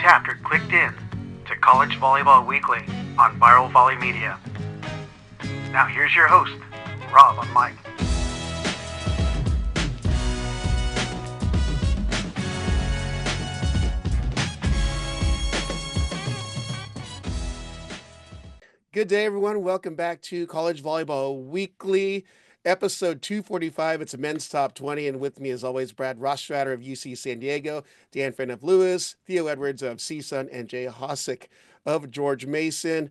tapped or clicked in to College Volleyball Weekly on Viral Volley Media. Now here's your host, Rob on mic. Good day, everyone. Welcome back to College Volleyball Weekly, episode 245. It's a men's top 20, and with me, as always, Brad Rostratter of UC San Diego, Dan Friend of Lewis, Theo Edwards of CSUN, and Jay Hosick of George Mason.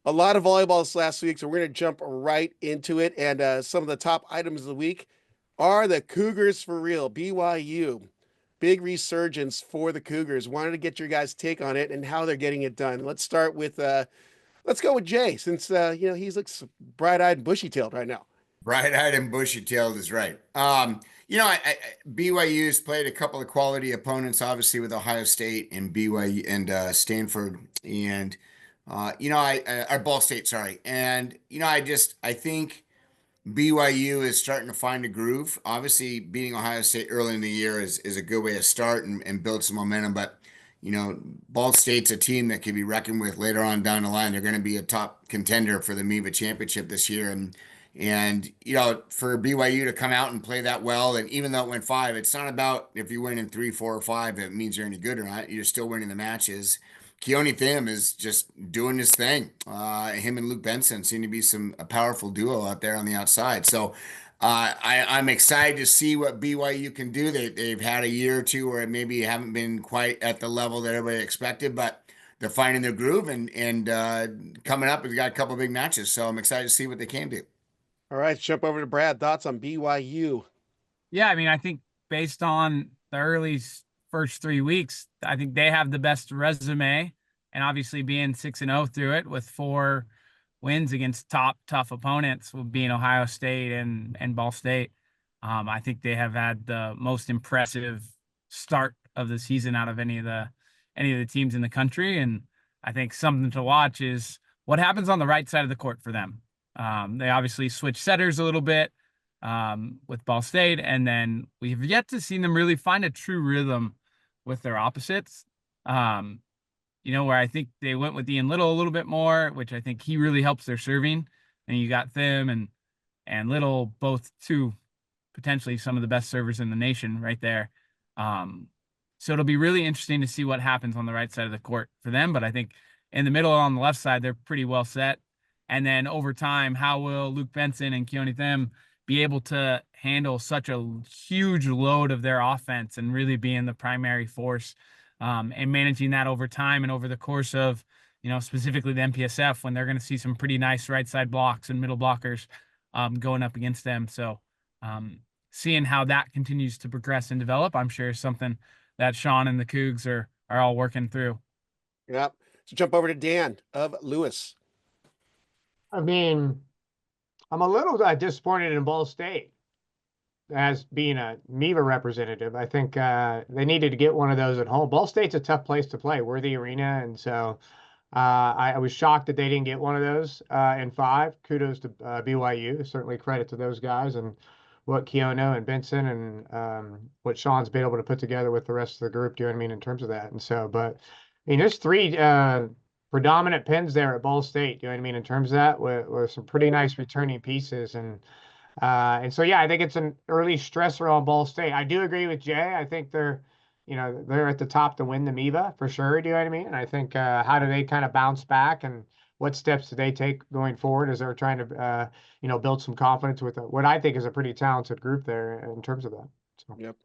A lot of volleyball this last week, so we're going to jump right into it. And some of the top items of the week are the Cougars for real, BYU. Big resurgence for the Cougars. Wanted to get your guys' take on it and how they're getting it done. Let's start with let's go with Jay, since he looks bright-eyed and bushy-tailed right now. Bright-eyed and bushy-tailed is right. BYU's played a couple of quality opponents, obviously with Ohio State and BYU and Stanford, and Ball State, sorry. And I think BYU is starting to find a groove. Obviously, beating Ohio State early in the year is a good way to start and build some momentum, but Ball State's a team that can be reckoned with later on down the line. They're going to be a top contender for the MIVA championship this year. And for BYU to come out and play that well, and even though it went 5, it's not about if you win in 3, 4, or 5, it means you're any good or not. You're still winning the matches. Keone Thim is just doing his thing. Him and Luke Benson seem to be a powerful duo out there on the outside. So I'm excited to see what BYU can do. They've had a year or two where maybe haven't been quite at the level that everybody expected, but they're finding their groove and coming up, we've got a couple of big matches. So I'm excited to see what they can do. All right, jump over to Brad. Thoughts on BYU? Yeah, I think based on the early first 3 weeks, I think they have the best resume, and obviously being 6-0 through it with 4 wins against tough opponents, with being Ohio State and Ball State. I think they have had the most impressive start of the season out of any of the teams in the country. And I think something to watch is what happens on the right side of the court for them. They obviously switch setters a little bit with Ball State, and then we've yet to see them really find a true rhythm with their opposites. Where I think they went with Ian Little a little bit more, which I think he really helps their serving. And you got Thim and Little, both two potentially some of the best servers in the nation right there. So it'll be really interesting to see what happens on the right side of the court for them. But I think in the middle on the left side, they're pretty well set. And then over time, how will Luke Benson and Keone Thim be able to handle such a huge load of their offense and really being the primary force and managing that over time and over the course of, specifically the MPSF, when they're going to see some pretty nice right side blocks and middle blockers going up against them. So seeing how that continues to progress and develop, I'm sure is something that Sean and the Cougs are all working through. Yeah. So jump over to Dan of Lewis. I'm a little disappointed in Ball State as being a MIVA representative. I think they needed to get one of those at home. Ball State's a tough place to play. We're the arena, and so I was shocked that they didn't get one of those in 5. Kudos to BYU. Certainly credit to those guys and what Keone and Benson and what Sean's been able to put together with the rest of the group. Do you know what I mean in terms of that? And so, but there's 3 predominant pins there at Ball State, you know what I mean, in terms of that, with some pretty nice returning pieces. And so, yeah, I think it's an early stressor on Ball State. I do agree with Jay. I think they're at the top to win the MIVA for sure. Do you know what I mean? And I think how do they kind of bounce back, and what steps do they take going forward as they're trying to, build some confidence with what I think is a pretty talented group there in terms of that. So. Yep.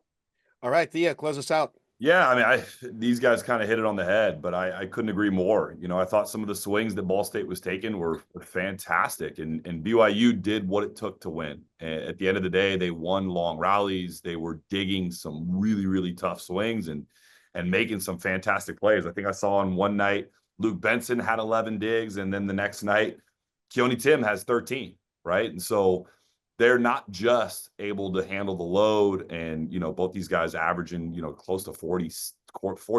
All right, Thea, close us out. Yeah, these guys kind of hit it on the head, but I couldn't agree more. I thought some of the swings that Ball State was taking were fantastic, and BYU did what it took to win. And at the end of the day, they won long rallies. They were digging some really, really tough swings and making some fantastic plays. I think I saw on one night, Luke Benson had 11 digs, and then the next night, Keone Thim has 13, right? And so they're not just able to handle the load, and both these guys averaging close to 40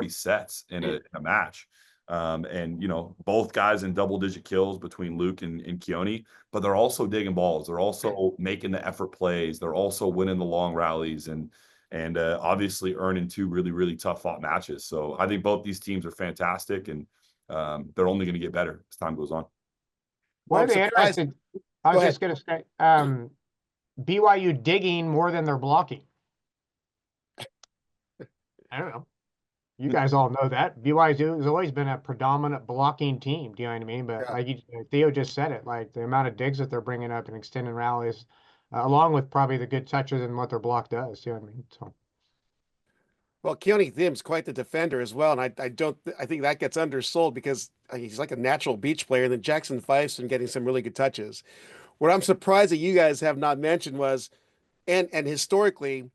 sets in a match, and both guys in double-digit kills between Luke and Keone, but they're also digging balls. They're also making the effort plays. They're also winning the long rallies, and and obviously earning 2 really, really tough fought matches. So I think both these teams are fantastic, and they're only going to get better as time goes on. One Well, of the interesting, I was just going to say, BYU digging more than they're blocking. I don't know. You guys all know that BYU has always been a predominant blocking team. Do you know what I mean? But like Theo just said it, like the amount of digs that they're bringing up and extending rallies, along with probably the good touches and what their block does. Do you know what I mean? So. Well, Keone Thim's quite the defender as well, and I think that gets undersold because he's like a natural beach player. And then Jackson Fife's been getting some really good touches. What I'm surprised that you guys have not mentioned was, and historically,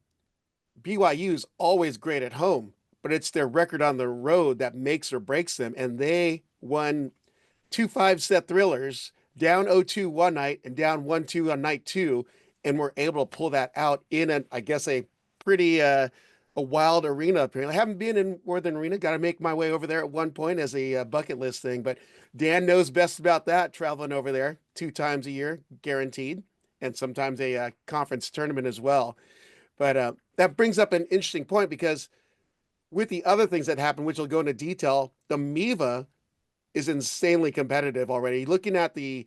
BYU's always great at home, but it's their record on the road that makes or breaks them. And they won 2 5-set thrillers, down 0-2 one night and down 1-2 on night 2, and were able to pull that out in I guess a pretty a wild arena apparently. I haven't been in Northern Arena. Got to make my way over there at one point as a bucket list thing. But Dan knows best about that, traveling over there 2 times a year, guaranteed, and sometimes a conference tournament as well. But that brings up an interesting point because with the other things that happen, which will go into detail, the MIVA is insanely competitive already. Looking at the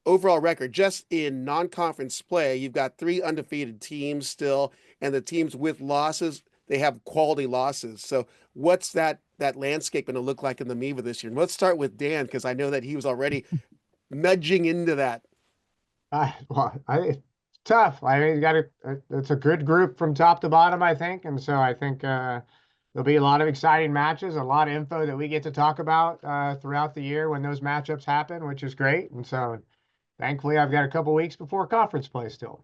overall record, just in non-conference play, you've got 3 undefeated teams still, and the teams with losses, they have quality losses. So what's that landscape going to look like in the MIVA this year? And let's start with Dan, because I know that he was already nudging into that. It's tough. I mean, it's a good group from top to bottom, I think. And so I think there'll be a lot of exciting matches, a lot of info that we get to talk about throughout the year when those matchups happen, which is great. And so thankfully, I've got a couple weeks before conference play still.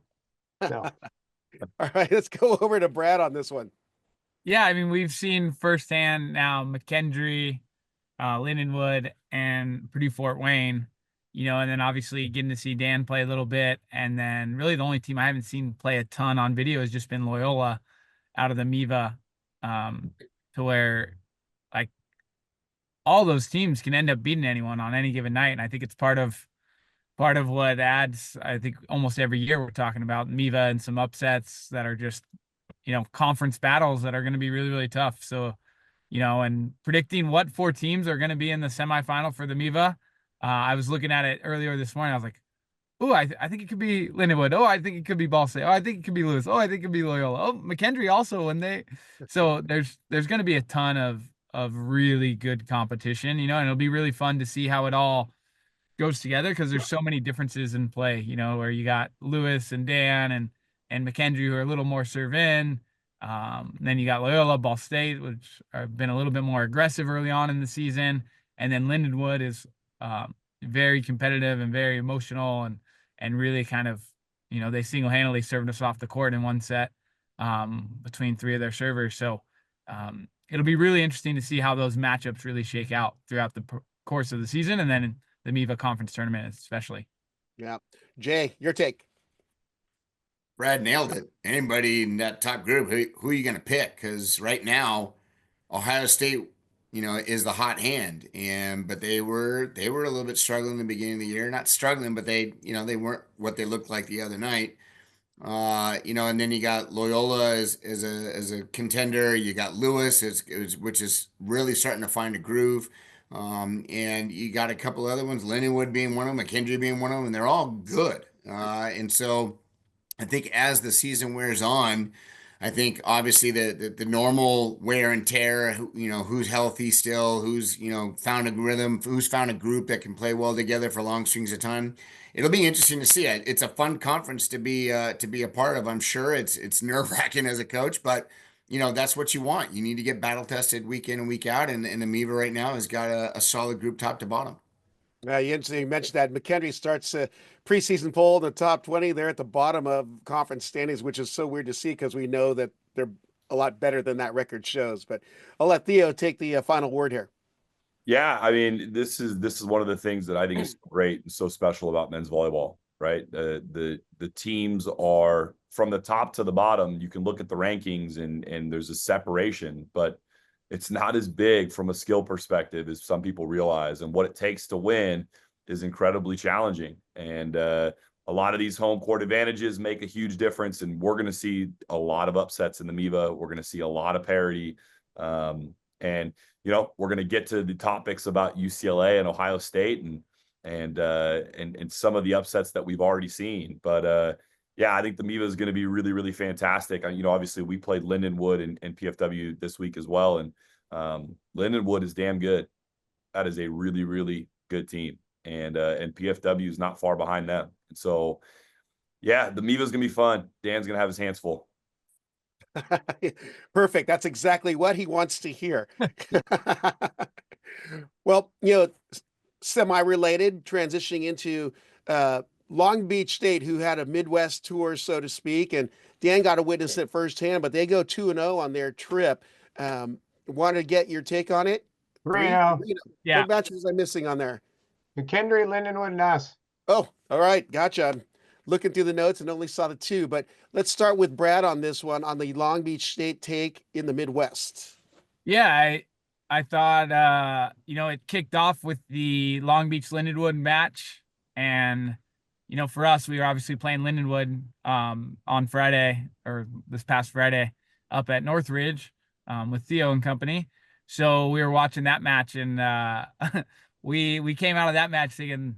So. All right, let's go over to Brad on this one. Yeah, I mean, we've seen firsthand now McKendree, Lindenwood, and Purdue Fort Wayne, and then obviously getting to see Dan play a little bit. And then really the only team I haven't seen play a ton on video has just been Loyola out of the MIVA, to where like all those teams can end up beating anyone on any given night. And I think it's part of what adds, I think almost every year we're talking about MIVA and some upsets that are just, conference battles that are going to be really, really tough. So, and predicting what 4 teams are going to be in the semifinal for the MIVA. I was looking at it earlier this morning. I was like, oh, I think it could be Lindenwood. Oh, I think it could be Ball State. Oh, I think it could be Lewis. Oh, I think it could be Loyola. Oh, McKendree also so there's going to be a ton of really good competition, and it'll be really fun to see how it all goes together because there's so many differences in play, where you got Lewis and Dan and McKendree who are a little more serve in. Then you got Loyola, Ball State, which have been a little bit more aggressive early on in the season. And then Lindenwood is very competitive and very emotional and really kind of, they single-handedly served us off the court in one set between 3 of their servers. So it'll be really interesting to see how those matchups really shake out throughout the course of the season and then the MIVA conference tournament especially. Yeah. Jay, your take. Brad nailed it. Anybody in that top group, who are you going to pick? Because right now, Ohio State, is the hot hand, but they were a little bit struggling in the beginning of the year. Not struggling, but they weren't what they looked like the other night. And then you got Loyola as a contender. You got Lewis, which is really starting to find a groove. And you got a couple other ones, Lindenwood being one of them, McKendree being one of them, and they're all good. And so I think as the season wears on, I think obviously the normal wear and tear, who's healthy still, who's, found a rhythm, who's found a group that can play well together for long strings of time. It'll be interesting to see. It's a fun conference to be a part of. I'm sure it's nerve-wracking as a coach, but that's what you want. You need to get battle tested week in and week out, and the MIVA right now has got a solid group top to bottom. You mentioned that McKendree starts preseason poll in the top 20. They're at the bottom of conference standings, which is so weird to see because we know that they're a lot better than that record shows. But I'll let Theo take the final word here. Yeah, I mean, this is one of the things that I think is great and so special about men's volleyball, right? The teams are from the top to the bottom. You can look at the rankings and there's a separation, but it's not as big from a skill perspective as some people realize. And what it takes to win is incredibly challenging. And a lot of these home court advantages make a huge difference, and we're going to see a lot of upsets in the MIVA. We're going to see a lot of parity. And, you know, we're going to get to the topics about UCLA and Ohio State and some of the upsets that we've already seen. But yeah, I think the MIVA is going to be really, really fantastic. You know, obviously we played Lindenwood and PFW this week as well. And Lindenwood is damn good. That is a really, really good team. And PFW is not far behind them. And so, yeah, the MIVA is going to be fun. Dan's going to have his hands full. Perfect. That's exactly what he wants to hear. Well, you know, semi-related, transitioning into Long Beach State, who had a Midwest tour, so to speak, and Dan got to witness it firsthand, but they go 2-0 on their trip. Wanted to get your take on it? 3-0. Yeah. What matches was I missing on there? McKendree, Lindenwood, and us. Oh, all right. Gotcha. I'm looking through the notes and only saw the two, but let's start with Brad on this one, on the Long Beach State take in the Midwest. Yeah, I thought, you know, it kicked off with the Long Beach Lindenwood match. And, you know, for us, we were obviously playing Lindenwood on Friday, or this past Friday, up at Northridge with Theo and company. So we were watching that match, and we came out of that match thinking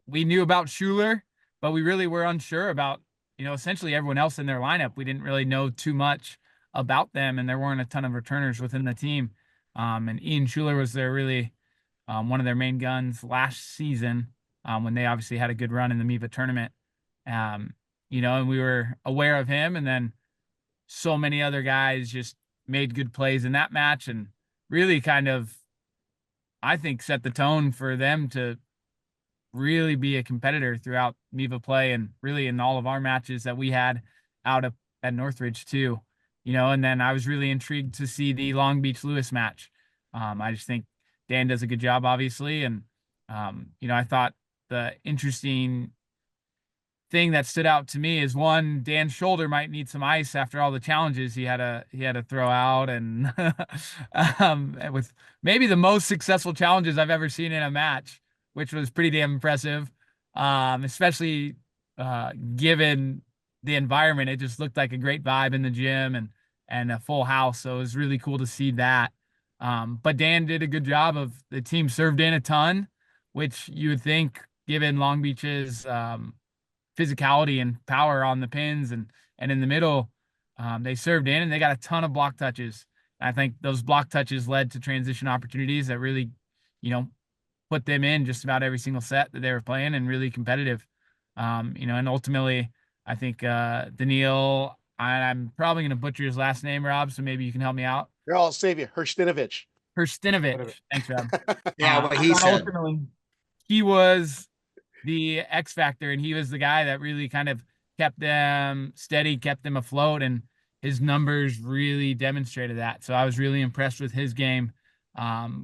we knew about Schuler, but we really were unsure about, you know, essentially everyone else in their lineup. We didn't really know too much about them, and there weren't a ton of returners within the team. And Ian Schuler was their really one of their main guns last season when they obviously had a good run in the MIVA tournament. You know, and we were aware of him, and then so many other guys just made good plays in that match and really kind of, I think, set the tone for them to really be a competitor throughout MIVA play and really in all of our matches that we had out at Northridge too, you know. And then I was really intrigued to see the Long Beach Lewis match. I just think Dan does a good job, obviously. And, you know, I thought the interesting thing that stood out to me is, one, Dan's shoulder might need some ice after all the challenges he had to throw out, and with maybe the most successful challenges I've ever seen in a match, which was pretty damn impressive, especially given the environment. It just looked like a great vibe in the gym and a full house. So it was really cool to see that. But Dan did a good job of, the team served in a ton, which you would think, given Long Beach's physicality and power on the pins and in the middle, they served in and they got a ton of block touches. I think those block touches led to transition opportunities that really, you know, put them in just about every single set that they were playing, and really competitive. You know, and ultimately, I think Daniil, I'm probably going to butcher his last name, Rob, so maybe you can help me out. Here, I'll save you. Herstinovich. Thanks, Rob. Yeah, what he said. Ultimately, he was the X factor, and he was the guy that really kind of kept them steady, kept them afloat, and his numbers really demonstrated that. So I was really impressed with his game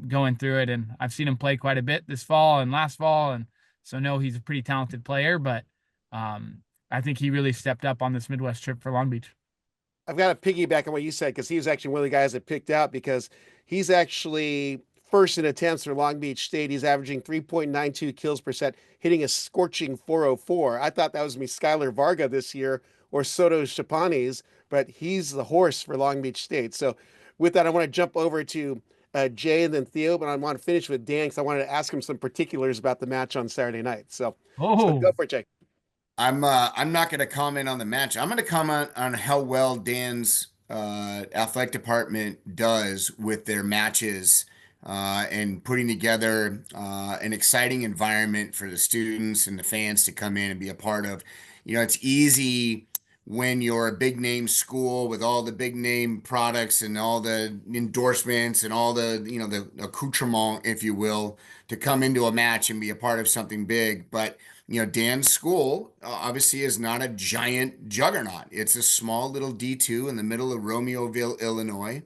going through it, and I've seen him play quite a bit this fall and last fall, and so know he's a pretty talented player. But I think he really stepped up on this Midwest trip for Long Beach. I've got to piggyback on what you said, because he was actually one of the guys that picked out, because he's actually first in attempts for Long Beach State. He's averaging 3.92 kills per set, hitting a scorching 404. I thought that was me, Skylar Varga this year, or Soto Chapanis, but he's the horse for Long Beach State. So with that, I want to jump over to Jay and then Theo, but I want to finish with Dan, because I wanted to ask him some particulars about the match on Saturday night. So go for it, Jay. I'm not going to comment on the match. I'm going to comment on how well Dan's athletic department does with their matches and putting together an exciting environment for the students and the fans to come in and be a part of. You know, it's easy when you're a big name school with all the big name products and all the endorsements and all the, you know, the accoutrement, if you will, to come into a match and be a part of something big. But, you know, Dan's school obviously is not a giant juggernaut. It's a small little D2 in the middle of Romeoville, Illinois.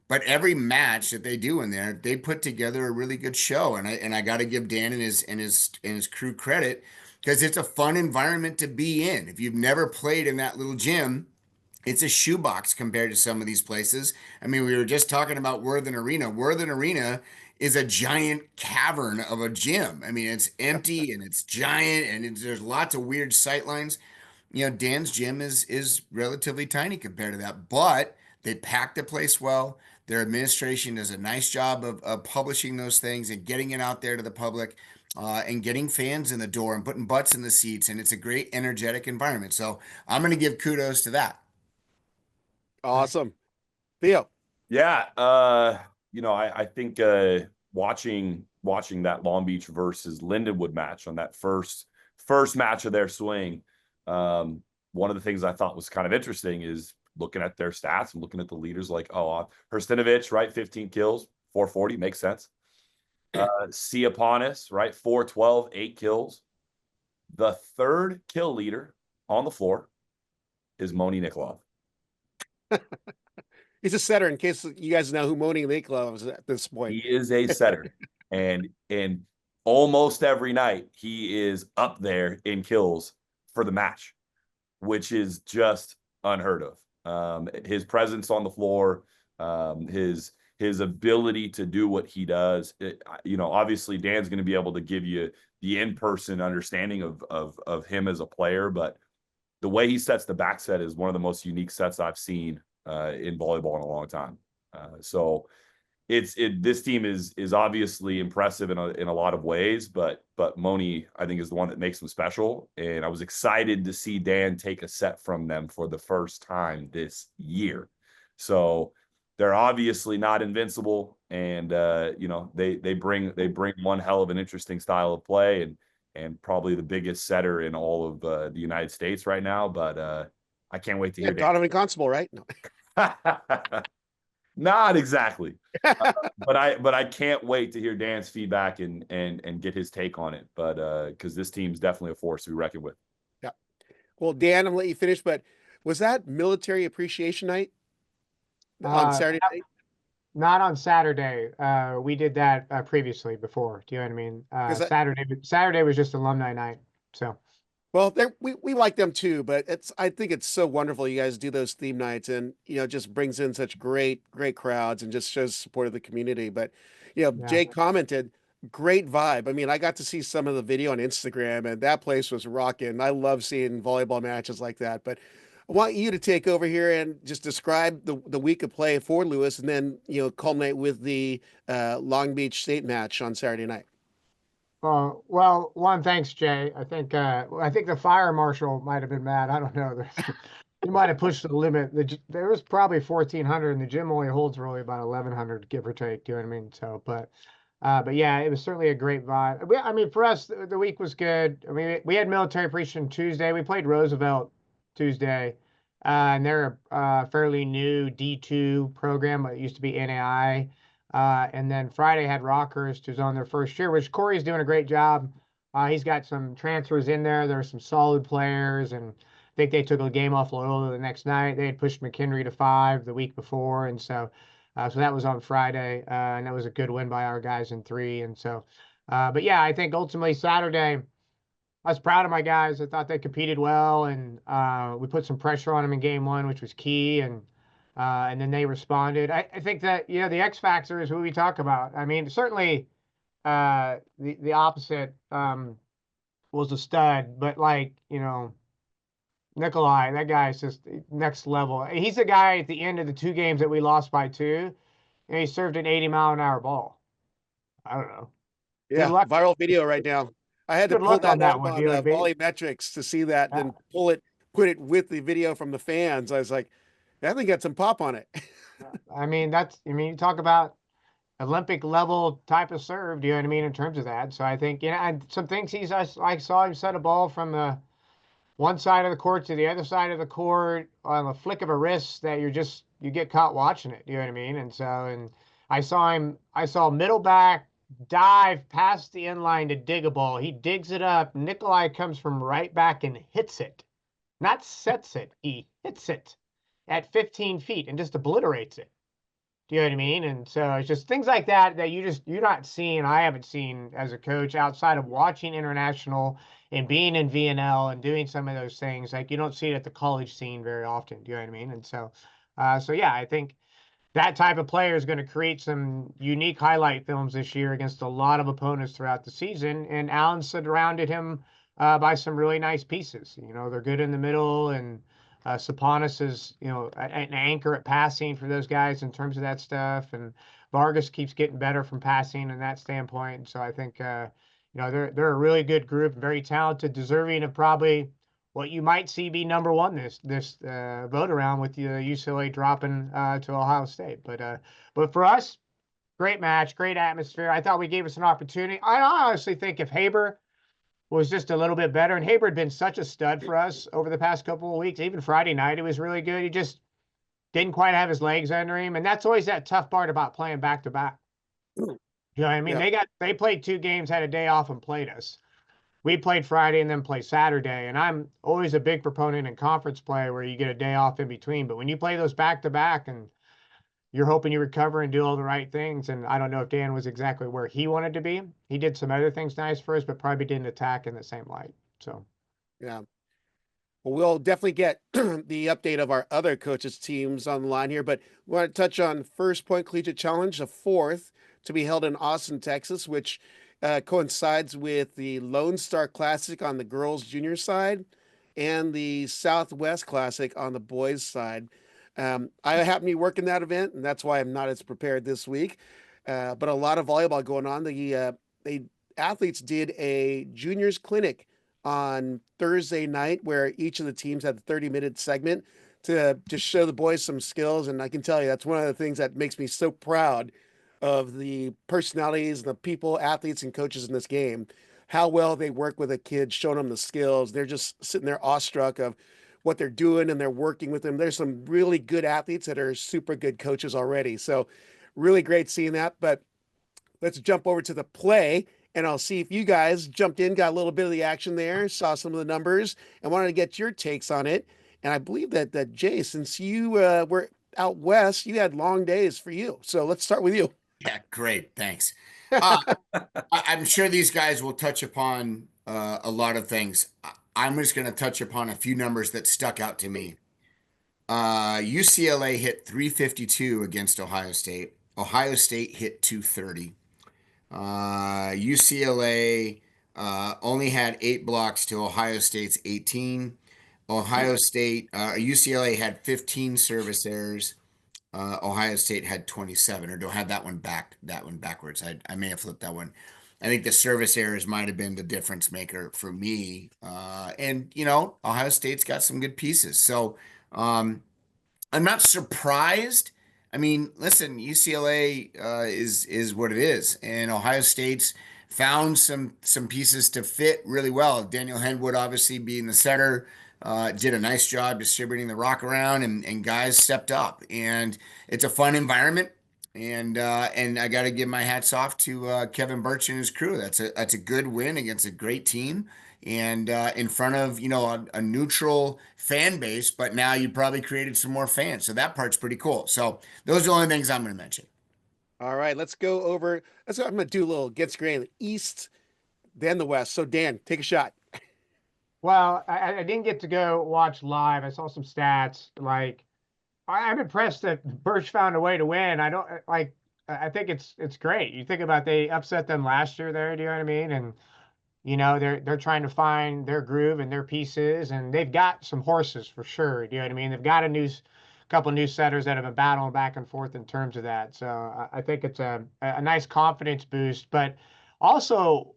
But every match that they do in there, they put together a really good show. And I got to give Dan and his crew credit, because it's a fun environment to be in. If you've never played in that little gym, It's a shoebox compared to some of these places. I mean, we were just talking about Worthen Arena. Worthen Arena is a giant cavern of a gym. I mean, it's empty and it's giant and there's lots of weird sight lines. Dan's gym is relatively tiny compared to that, but they pack the place well. Their administration does a nice job of publishing those things and getting it out there to the public, and getting fans in the door and putting butts in the seats. And it's a great, energetic environment. So I'm going to give kudos to that. Awesome. Theo. Yeah, I think watching that Long Beach versus Lindenwood match on that first match of their swing, one of the things I thought was kind of interesting is looking at their stats and looking at the leaders like, Hrstinovich, right, 15 kills, 440, makes sense. Siaponis, right, 412, 8 kills. The third kill leader on the floor is Moni Nikolov. He's a setter, in case you guys know who Moni Nikolov is at this point. He is a setter. and almost every night he is up there in kills for the match, which is just unheard of. His presence on the floor, his ability to do what he does. Obviously Dan's going to be able to give you the in-person understanding of him as a player, but the way he sets the back set is one of the most unique sets I've seen in volleyball in a long time. So this team is obviously impressive in a lot of ways, but Moni, I think, is the one that makes them special. And I was excited to see Dan take a set from them for the first time this year. So they're obviously not invincible, and they bring one hell of an interesting style of play, and probably the biggest setter in all of the United States right now. But I can't wait to hear Donovan Constable, right? No. Not exactly, but I can't wait to hear Dan's feedback and get his take on it. But because this team's definitely a force to be reckoned with. Yeah. Well, Dan, I'm gonna let you finish, but was that Military Appreciation Night on Saturday night? Not on Saturday. We did that previously before. Do you know what I mean? Saturday was just alumni night. So. Well, we like them too, but I think it's so wonderful you guys do those theme nights, and it just brings in such great crowds and just shows support of the community. But Jay commented, great vibe. I mean, I got to see some of the video on Instagram, and that place was rocking. I love seeing volleyball matches like that. But I want you to take over here and just describe the week of play for Lewis, and then culminate with the Long Beach State match on Saturday night. Well, thanks, Jay. I think the fire marshal might have been mad. I don't know. He might have pushed the limit. There was probably 1,400, and the gym only holds really about 1,100, give or take. Do you know what I mean? So, but yeah, it was certainly a great vibe. I mean, for us, the week was good. I mean, we had Military Appreciation Tuesday. We played Roosevelt Tuesday, and they're a fairly new D2 program, but it used to be NAI. And then Friday had Rockhurst, who's on their first year, which Corey's doing a great job. He's got some transfers in there. There are some solid players, and I think they took a game off Loyola the next night. They had pushed McHenry to 5 the week before, and so that was on Friday, and that was a good win by our guys in 3. And so, but yeah, I think ultimately Saturday, I was proud of my guys. I thought they competed well, and we put some pressure on them in game 1, which was key, and then they responded. I think that the X factor is what we talk about. I mean, certainly the opposite was a stud, but Nikolai, that guy's just next level. He's a guy at the end of the 2 games that we lost by 2, and he served an 80-mile-an-hour ball. I don't know. Yeah, viral video right now. I had to pull that up on Volleymetrics to see that, and then put it with the video from the fans. I was like, I think got some pop on it. I mean, you talk about Olympic level type of serve, do you know what I mean, in terms of that. So I think, and some things I saw him set a ball from the one side of the court to the other side of the court on a flick of a wrist that you get caught watching it, do you know what I mean? And I saw middle back dive past the end line to dig a ball. He digs it up. Nikolai comes from right back and hits it. Not sets it, he hits it at 15 feet and just obliterates it. Do you know what I mean? And so it's just things like that that you're not seeing. I haven't seen as a coach outside of watching international and being in VNL and doing some of those things. Like you don't see it at the college scene very often. Do you know what I mean? And so, so yeah, I think that type of player is going to create some unique highlight films this year against a lot of opponents throughout the season. And Allen surrounded him by some really nice pieces. You know, they're good in the middle, and Saponis is, you know, an anchor at passing for those guys in terms of that stuff. And Vargas keeps getting better from passing in that standpoint. And so I think, you know, they're a really good group, very talented, deserving of probably what you might see be number one this vote around, with UCLA dropping to Ohio State. But for us, great match, great atmosphere. I thought we gave us an opportunity. I honestly think if Haber was just a little bit better, and Haber had been such a stud for us over the past couple of weeks, even Friday night, he was really good. He just didn't quite have his legs under him, and that's always that tough part about playing back to back. You know what I mean? Yeah. They played 2 games, had a day off, and played us. We played Friday and then play Saturday. And I'm always a big proponent in conference play where you get a day off in between. But when you play those back to back and you're hoping you recover and do all the right things, and I don't know if Dan was exactly where he wanted to be. He did some other things nice for us, but probably didn't attack in the same light. So, Yeah. Well, we'll definitely get the update of our other coaches' teams on the line here, but we want to touch on First Point Collegiate Challenge, the 4th, to be held in Austin, Texas, which coincides with the Lone Star Classic on the girls' junior side and the Southwest Classic on the boys' side. I happen to be working that event, and that's why I'm not as prepared this week. But a lot of volleyball going on. The athletes did a juniors clinic on Thursday night, where each of the teams had a 30-minute segment to show the boys some skills. And I can tell you, that's one of the things that makes me so proud of the personalities, the people, athletes, and coaches in this game, how well they work with the kids, showing them the skills. They're just sitting there awestruck of what they're doing, and they're working with them. There's some really good athletes that are super good coaches already. So really great seeing that. But let's jump over to the play, and I'll see if you guys jumped in, got a little bit of the action there, saw some of the numbers, and wanted to get your takes on it. And I believe that Jay, since you were out west, you had long days for you. So let's start with you. Yeah, great. Thanks. I'm sure these guys will touch upon a lot of things. I'm just going to touch upon a few numbers that stuck out to me. UCLA hit 352 against Ohio State. Ohio State hit 230. UCLA only had 8 blocks to Ohio State's 18. UCLA had 15 service errors. Ohio State had 27, or do I have that one backwards? I may have flipped that one. I think the service errors might have been the difference maker for me. And you know, Ohio State's got some good pieces. So I'm not surprised. I mean, listen, UCLA is what it is, and Ohio State's found some pieces to fit really well. Daniel Henwood, obviously being the setter, did a nice job distributing the rock around, and guys stepped up, and it's a fun environment. And I got to give my hats off to Kevin Birch and his crew. That's a good win against a great team, and in front of, you know, a neutral fan base. But now you probably created some more fans, so that part's pretty cool. So those are the only things I'm going to mention. All right, let's go over. I'm going to do a little gets grain, the East, then the West. So Dan, take a shot. well, I didn't get to go watch live. I saw some stats. Like, I'm impressed that Birch found a way to win. I don't like. I think it's great. You think about, they upset them last year there. Do you know what I mean? And you know, they're trying to find their groove and their pieces, and they've got some horses for sure. Do you know what I mean? They've got a couple of new setters that have been battling back and forth in terms of that. So I think it's a nice confidence boost. But also,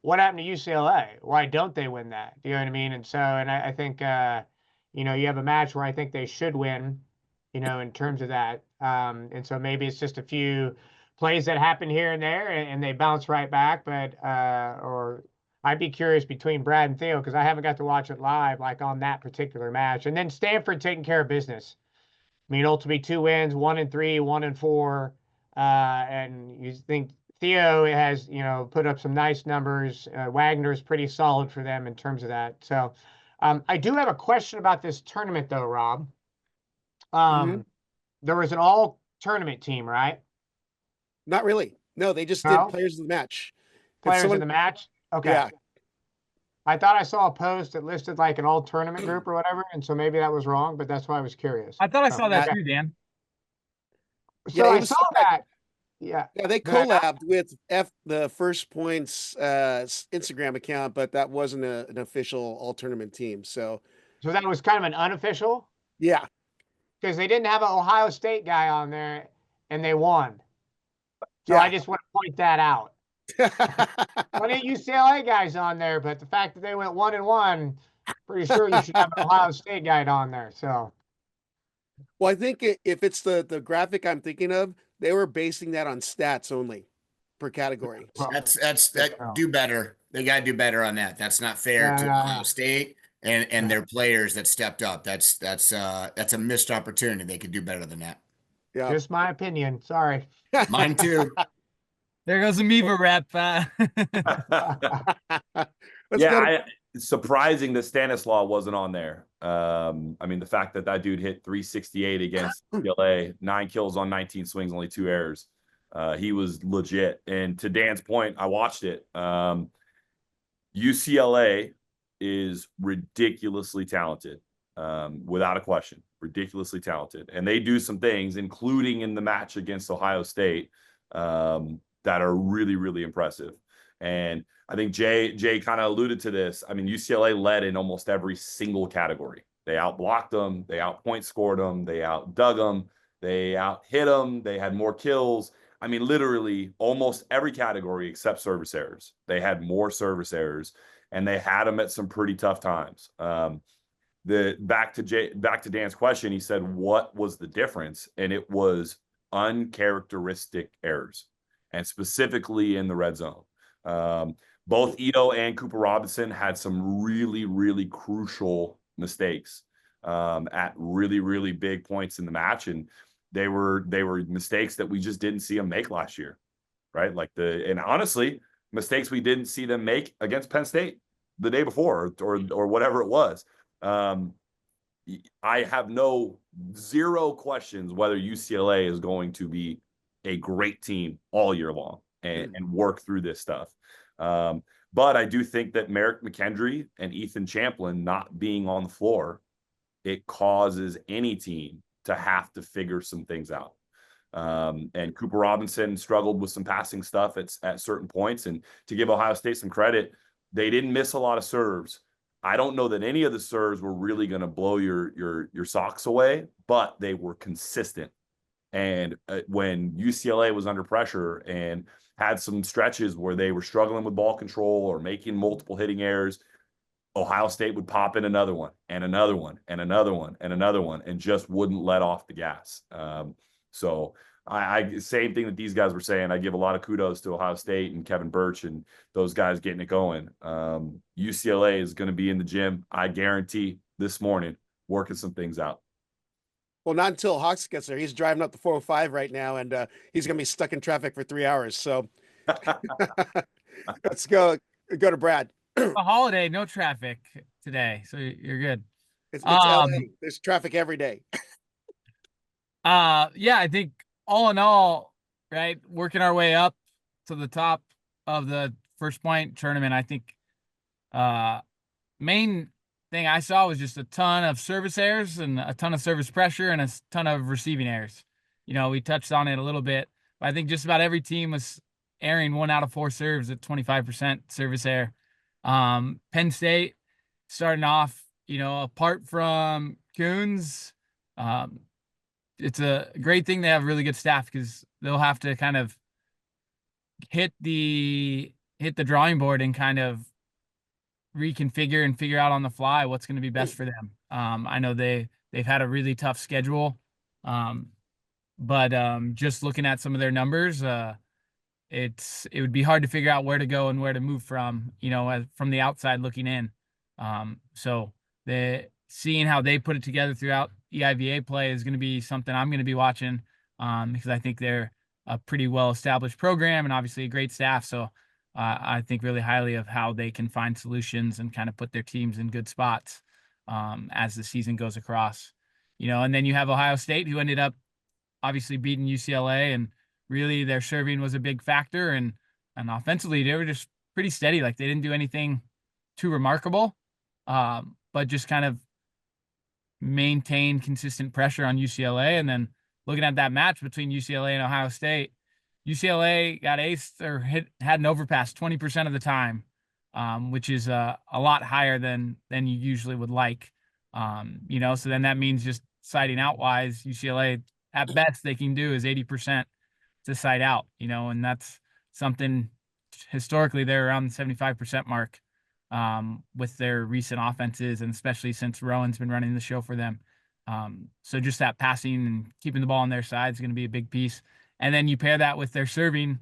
what happened to UCLA? Why don't they win that? Do you know what I mean? And so, and I think you know, you have a match where I think they should win, you know, in terms of that. And so maybe it's just a few plays that happen here and there, and they bounce right back. But or I'd be curious between Brad and Theo, because I haven't got to watch it live, like on that particular match. And then Stanford taking care of business. I mean, ultimately 2 wins, 1-3, 1-4. And you think Theo has, you know, put up some nice numbers. Wagner's pretty solid for them in terms of that. So I do have a question about this tournament, though, Rob. There was an all tournament team, right? Not really. No, they just did No? players of the match. If Players someone- in the match? Okay. Yeah. I thought I saw a post that listed like an all tournament group or whatever, and so maybe that was wrong, but that's why I was curious. I thought I saw that Okay. too, Dan. So Yeah, it I was saw something- that. Yeah. Yeah, they Go ahead. collabed with the First Points Instagram account, but that wasn't an official all tournament team. So So that was kind of an unofficial yeah, because they didn't have an Ohio State guy on there and they won. So Yeah. I just want to point that out. Plenty of UCLA guys on there, but the fact that they went 1-1, pretty sure you should have an Ohio State guy on there. So well, I think if it's the graphic I'm thinking of, they were basing that on stats only per category. So- That do better. They got to do better on that. That's not fair to Yeah. Ohio State and their players that stepped up. That's a missed opportunity. They could do better than that. yeah. just my opinion. Sorry. Mine too. There goes a MIVA rep. Let's go to- Surprising that Stanislaw wasn't on there. I mean, the fact that dude hit 368 against UCLA, 9 kills on 19 swings, only 2 errors. He was legit. And to Dan's point, I watched it. UCLA is ridiculously talented, without a question, ridiculously talented. And they do some things, including in the match against Ohio State, that are really, really impressive. And I think Jay kind of alluded to this. I mean, UCLA led in almost every single category. They outblocked them, they outpoint scored them, they outdug them, they out hit them, they had more kills. I mean, literally almost every category except service errors. They had more service errors, and they had them at some pretty tough times. Back to Dan's question, he said, "What was the difference?" And it was uncharacteristic errors, and specifically in the red zone. Both Ito and Cooper Robinson had some really, really crucial mistakes at really, really big points in the match, and they were mistakes that we just didn't see them make last year, right? And honestly, mistakes we didn't see them make against Penn State the day before or whatever it was. I have zero questions whether UCLA is going to be a great team all year long and work through this stuff. But I do think that Merrick McKendry and Ethan Champlin not being on the floor, it causes any team to have to figure some things out. And Cooper Robinson struggled with some passing stuff at certain points. And to give Ohio State some credit, they didn't miss a lot of serves. I don't know that any of the serves were really going to blow your socks away, but they were consistent. And when UCLA was under pressure and had some stretches where they were struggling with ball control or making multiple hitting errors, Ohio State would pop in another one and another one and another one and another one and just wouldn't let off the gas. So I same thing that these guys were saying. I give a lot of kudos to Ohio State and Kevin Birch and those guys getting it going. UCLA is going to be in the gym, I guarantee, this morning, working some things out. Well, not until Hawks gets there. He's driving up the 405 right now, and he's going to be stuck in traffic for 3 hours. So let's go to Brad. A holiday, no traffic today, so you're good. It's LA. There's traffic every day. Yeah, I think all in all, right, working our way up to the top of the First Point tournament, I think main thing I saw was just a ton of service errors and a ton of service pressure and a ton of receiving errors. You know, we touched on it a little bit, but I think just about every team was airing 1 out of 4 serves at 25% service error. Penn State starting off, you know, apart from Coons, it's a great thing they have really good staff because they'll have to kind of hit the drawing board and kind of reconfigure and figure out on the fly what's going to be best for them. I know they've had a really tough schedule, but just looking at some of their numbers, it would be hard to figure out where to go and where to move from, you know, from the outside looking in. So seeing how they put it together throughout EIVA play is going to be something I'm going to be watching, because I think they're a pretty well-established program and obviously a great staff. So I think really highly of how they can find solutions and kind of put their teams in good spots as the season goes across, you know. And then you have Ohio State, who ended up obviously beating UCLA, and really their serving was a big factor. And offensively, they were just pretty steady. Like they didn't do anything too remarkable, but just kind of maintain consistent pressure on UCLA. And then looking at that match between UCLA and Ohio State, UCLA got aced or had an overpass 20% of the time, which is a lot higher than you usually would like. So then that means just siding out wise, UCLA at best they can do is 80% to side out, and that's something historically they're around the 75% mark with their recent offenses, and especially since Rowan's been running the show for them. So just that passing and keeping the ball on their side is going to be a big piece. And then you pair that with their serving,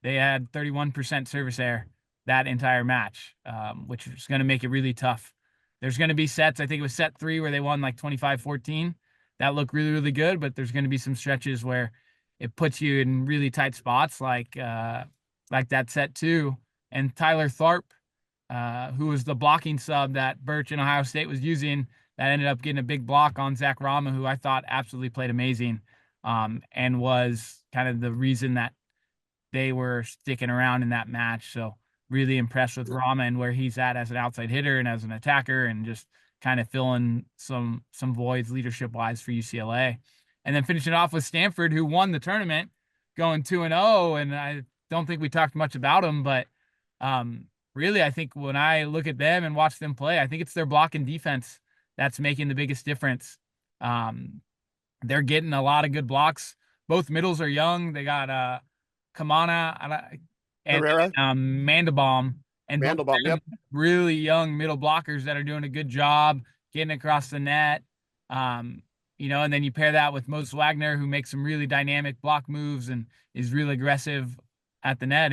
they had 31% service error that entire match, which is going to make it really tough. There's going to be sets, I think it was set 3 where they won like 25-14. That looked really, really good, but there's going to be some stretches where it puts you in really tight spots like that set 2. And Tyler Tharp, who was the blocking sub that Birch and Ohio State was using, that ended up getting a big block on Zach Rama, who I thought absolutely played amazing, and was kind of the reason that they were sticking around in that match. So really impressed with Rama and where he's at as an outside hitter and as an attacker, and just kind of filling some voids leadership wise for UCLA. And then finishing off with Stanford, who won the tournament going 2-0. And I don't think we talked much about them, but really, I think when I look at them and watch them play, I think it's their blocking defense that's making the biggest difference. They're getting a lot of good blocks. Both middles are young. They got Kamana and Mandelbaum, and Yep. really young middle blockers that are doing a good job getting across the net. And then you pair that with Moses Wagner, who makes some really dynamic block moves and is really aggressive at the net.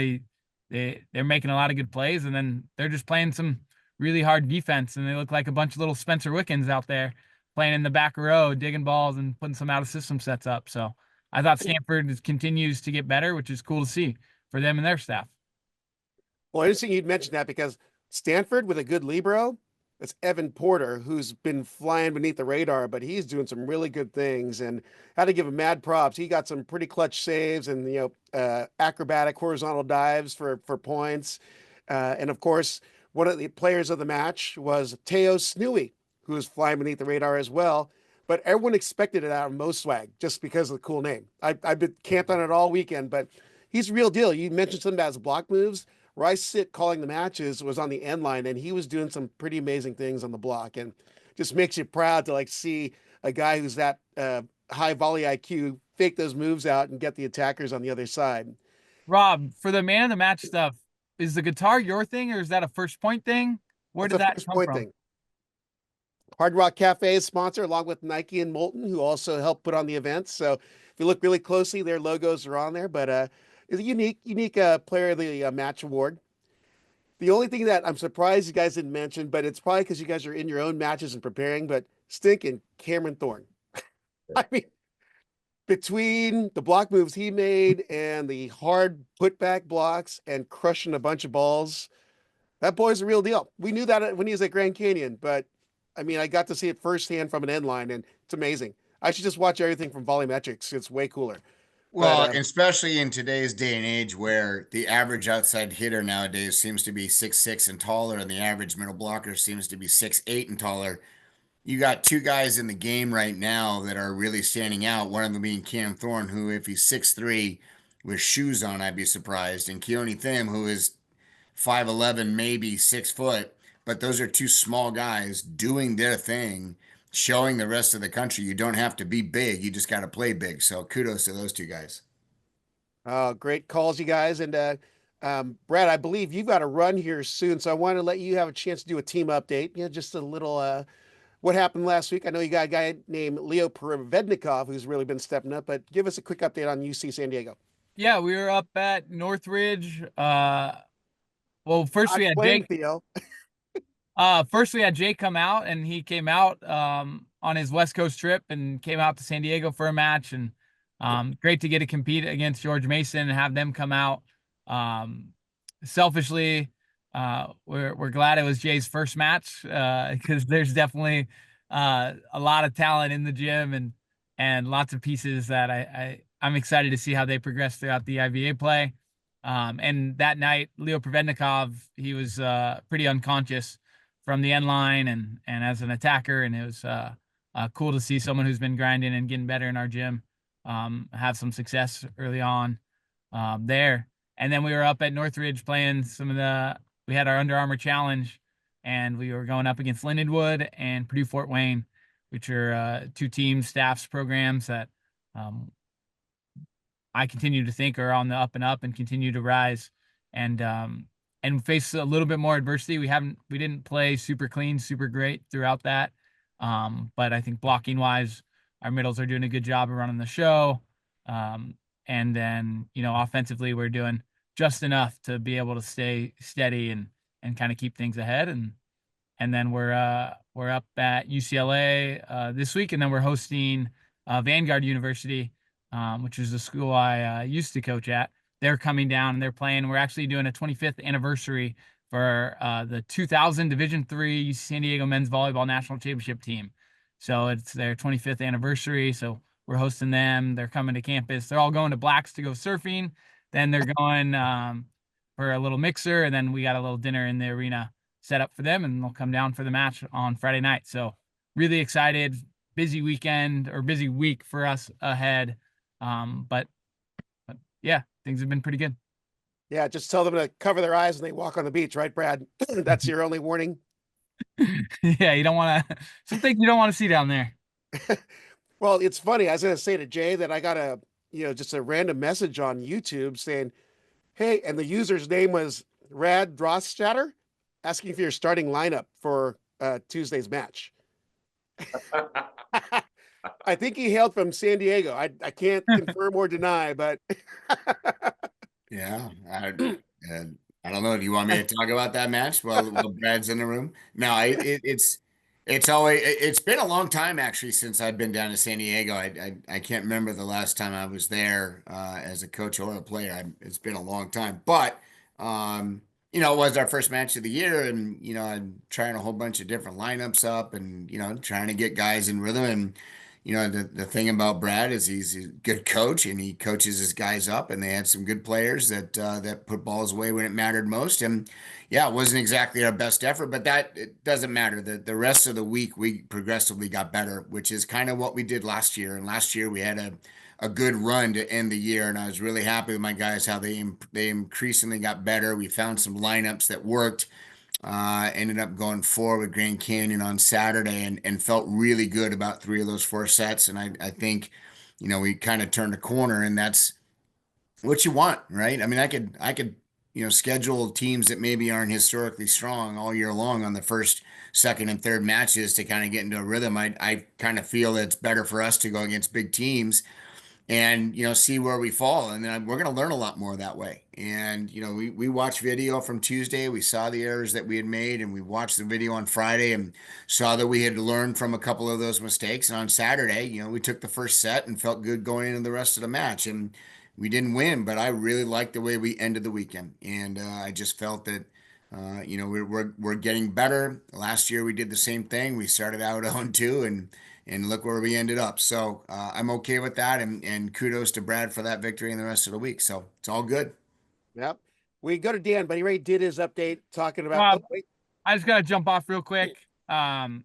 They're making a lot of good plays, and then they're just playing some really hard defense, and they look like a bunch of little Spencer Wickens out there playing in the back row, digging balls and putting some out of system sets up. So I thought Stanford continues to get better, which is cool to see for them and their staff. Well, interesting you'd mention that, because Stanford with a good libero, it's Evan Porter, who's been flying beneath the radar, but he's doing some really good things, and had to give him mad props. He got some pretty clutch saves and, acrobatic horizontal dives for points. And of course, one of the players of the match was Teo Snui, who was flying beneath the radar as well. But everyone expected it out of Mo Swag just because of the cool name. I've been camped on it all weekend, but he's a real deal. You mentioned something about his block moves. Where I sit calling the matches was on the end line, and he was doing some pretty amazing things on the block, and just makes you proud to see a guy who's that high volley IQ fake those moves out and get the attackers on the other side. Rob, for the man of the match stuff, is the guitar your thing, or is that a First Point thing? Where did that come from? Thing. Hard Rock Cafe is sponsor, along with Nike and Molten, who also help put on the events. So if you look really closely, their logos are on there, but is a unique player of the match award. The only thing that I'm surprised you guys didn't mention, but it's probably because you guys are in your own matches and preparing, but stinking Cameron Thorne. I mean, between the block moves he made and the hard putback blocks and crushing a bunch of balls, that boy's a real deal. We knew that when he was at Grand Canyon, but I mean, I got to see it firsthand from an end line, and it's amazing. I should just watch everything from Volleymetrics. It's way cooler. Well, especially in today's day and age, where the average outside hitter nowadays seems to be 6'6" and taller, and the average middle blocker seems to be 6'8" and taller. You got two guys in the game right now that are really standing out. One of them being Cam Thorne, who, if he's 6'3" with shoes on, I'd be surprised, and Keone Thim, who is 5'11", maybe 6 foot. But those are two small guys doing their thing, showing the rest of the country you don't have to be big. You just got to play big. So kudos to those two guys. Great calls, you guys. And Brad, I believe you've got to run here soon. So I want to let you have a chance to do a team update. Just a little what happened last week. I know you got a guy named Leo Prevednikov who's really been stepping up, but give us a quick update on UC San Diego. Yeah, we were up at Northridge. Well, first we had Jake. Theo. First we had Jake come out, and he came out on his West Coast trip and came out to San Diego for a match, and great to get to compete against George Mason and have them come out. Selfishly, we're glad it was Jay's first match because there's definitely a lot of talent in the gym, and and lots of pieces that I'm excited to see how they progress throughout the IVA play. And that night, Leo Provednikov, he was pretty unconscious from the end line and as an attacker, and it was cool to see someone who's been grinding and getting better in our gym have some success early on there. And then we were up at Northridge playing we had our Under Armour Challenge, and we were going up against Lindenwood and Purdue Fort Wayne, which are two teams, staffs, programs that I continue to think are on the up and up and continue to rise and face a little bit more adversity. We didn't play super clean, super great throughout that. But I think blocking wise, our middles are doing a good job of running the show. And then, offensively, we're doing just enough to be able to stay steady and kind of keep things ahead. And then we're up at UCLA this week, and then we're hosting Vanguard University, which is the school I used to coach at. They're coming down and they're playing. We're actually doing a 25th anniversary for the 2000 Division III San Diego Men's Volleyball National Championship team. So it's their 25th anniversary. So we're hosting them. They're coming to campus. They're all going to Blacks to go surfing. Then they're going for a little mixer, and then we got a little dinner in the arena set up for them, and they'll come down for the match on Friday night. So really excited. Busy weekend or busy week for us ahead. But yeah, things have been pretty good. Yeah, just tell them to cover their eyes when they walk on the beach, right, Brad? That's your only warning. Yeah, you don't want to. Some things you don't want to see down there. Well, it's funny. I was going to say to Jay that I got just a random message on YouTube saying, "Hey," and the user's name was Rad Rothschatter, asking for your starting lineup for Tuesday's match. I think he hailed from San Diego. I can't confirm or deny, but Yeah, I don't know. Do you want me to talk about that match while Brad's in the room? No, it's been a long time actually since I've been down to San Diego. I can't remember the last time I was there as a coach or a player. It's been a long time, but it was our first match of the year, and I'm trying a whole bunch of different lineups up, and trying to get guys in rhythm. And the thing about Brad is he's a good coach, and he coaches his guys up, and they had some good players that put balls away when it mattered most. And yeah, it wasn't exactly our best effort, but it doesn't matter. The rest of the week we progressively got better, which is kind of what we did last year. And last year we had a good run to end the year, and I was really happy with my guys how they increasingly got better. We found some lineups that worked. Ended up going 4 with Grand Canyon on Saturday and felt really good about 3 of those 4 sets. And I think, we kind of turned a corner, and that's what you want, right? I mean, I could, schedule teams that maybe aren't historically strong all year long on the first, second, and third matches to kind of get into a rhythm. I kind of feel that it's better for us to go against big teams and see where we fall, and then we're going to learn a lot more that way. And we watched video from Tuesday, we saw the errors that we had made, and we watched the video on Friday and saw that we had learned from a couple of those mistakes. And on Saturday, we took the first set and felt good going into the rest of the match, and we didn't win, but I really liked the way we ended the weekend. And I just felt that we're getting better. Last year we did the same thing. We started out 0-2, and look where we ended up. So I'm okay with that. And kudos to Brad for that victory in the rest of the week. So it's all good. Yep. We go to Dan, but he already did his update talking about. I just got to jump off real quick. And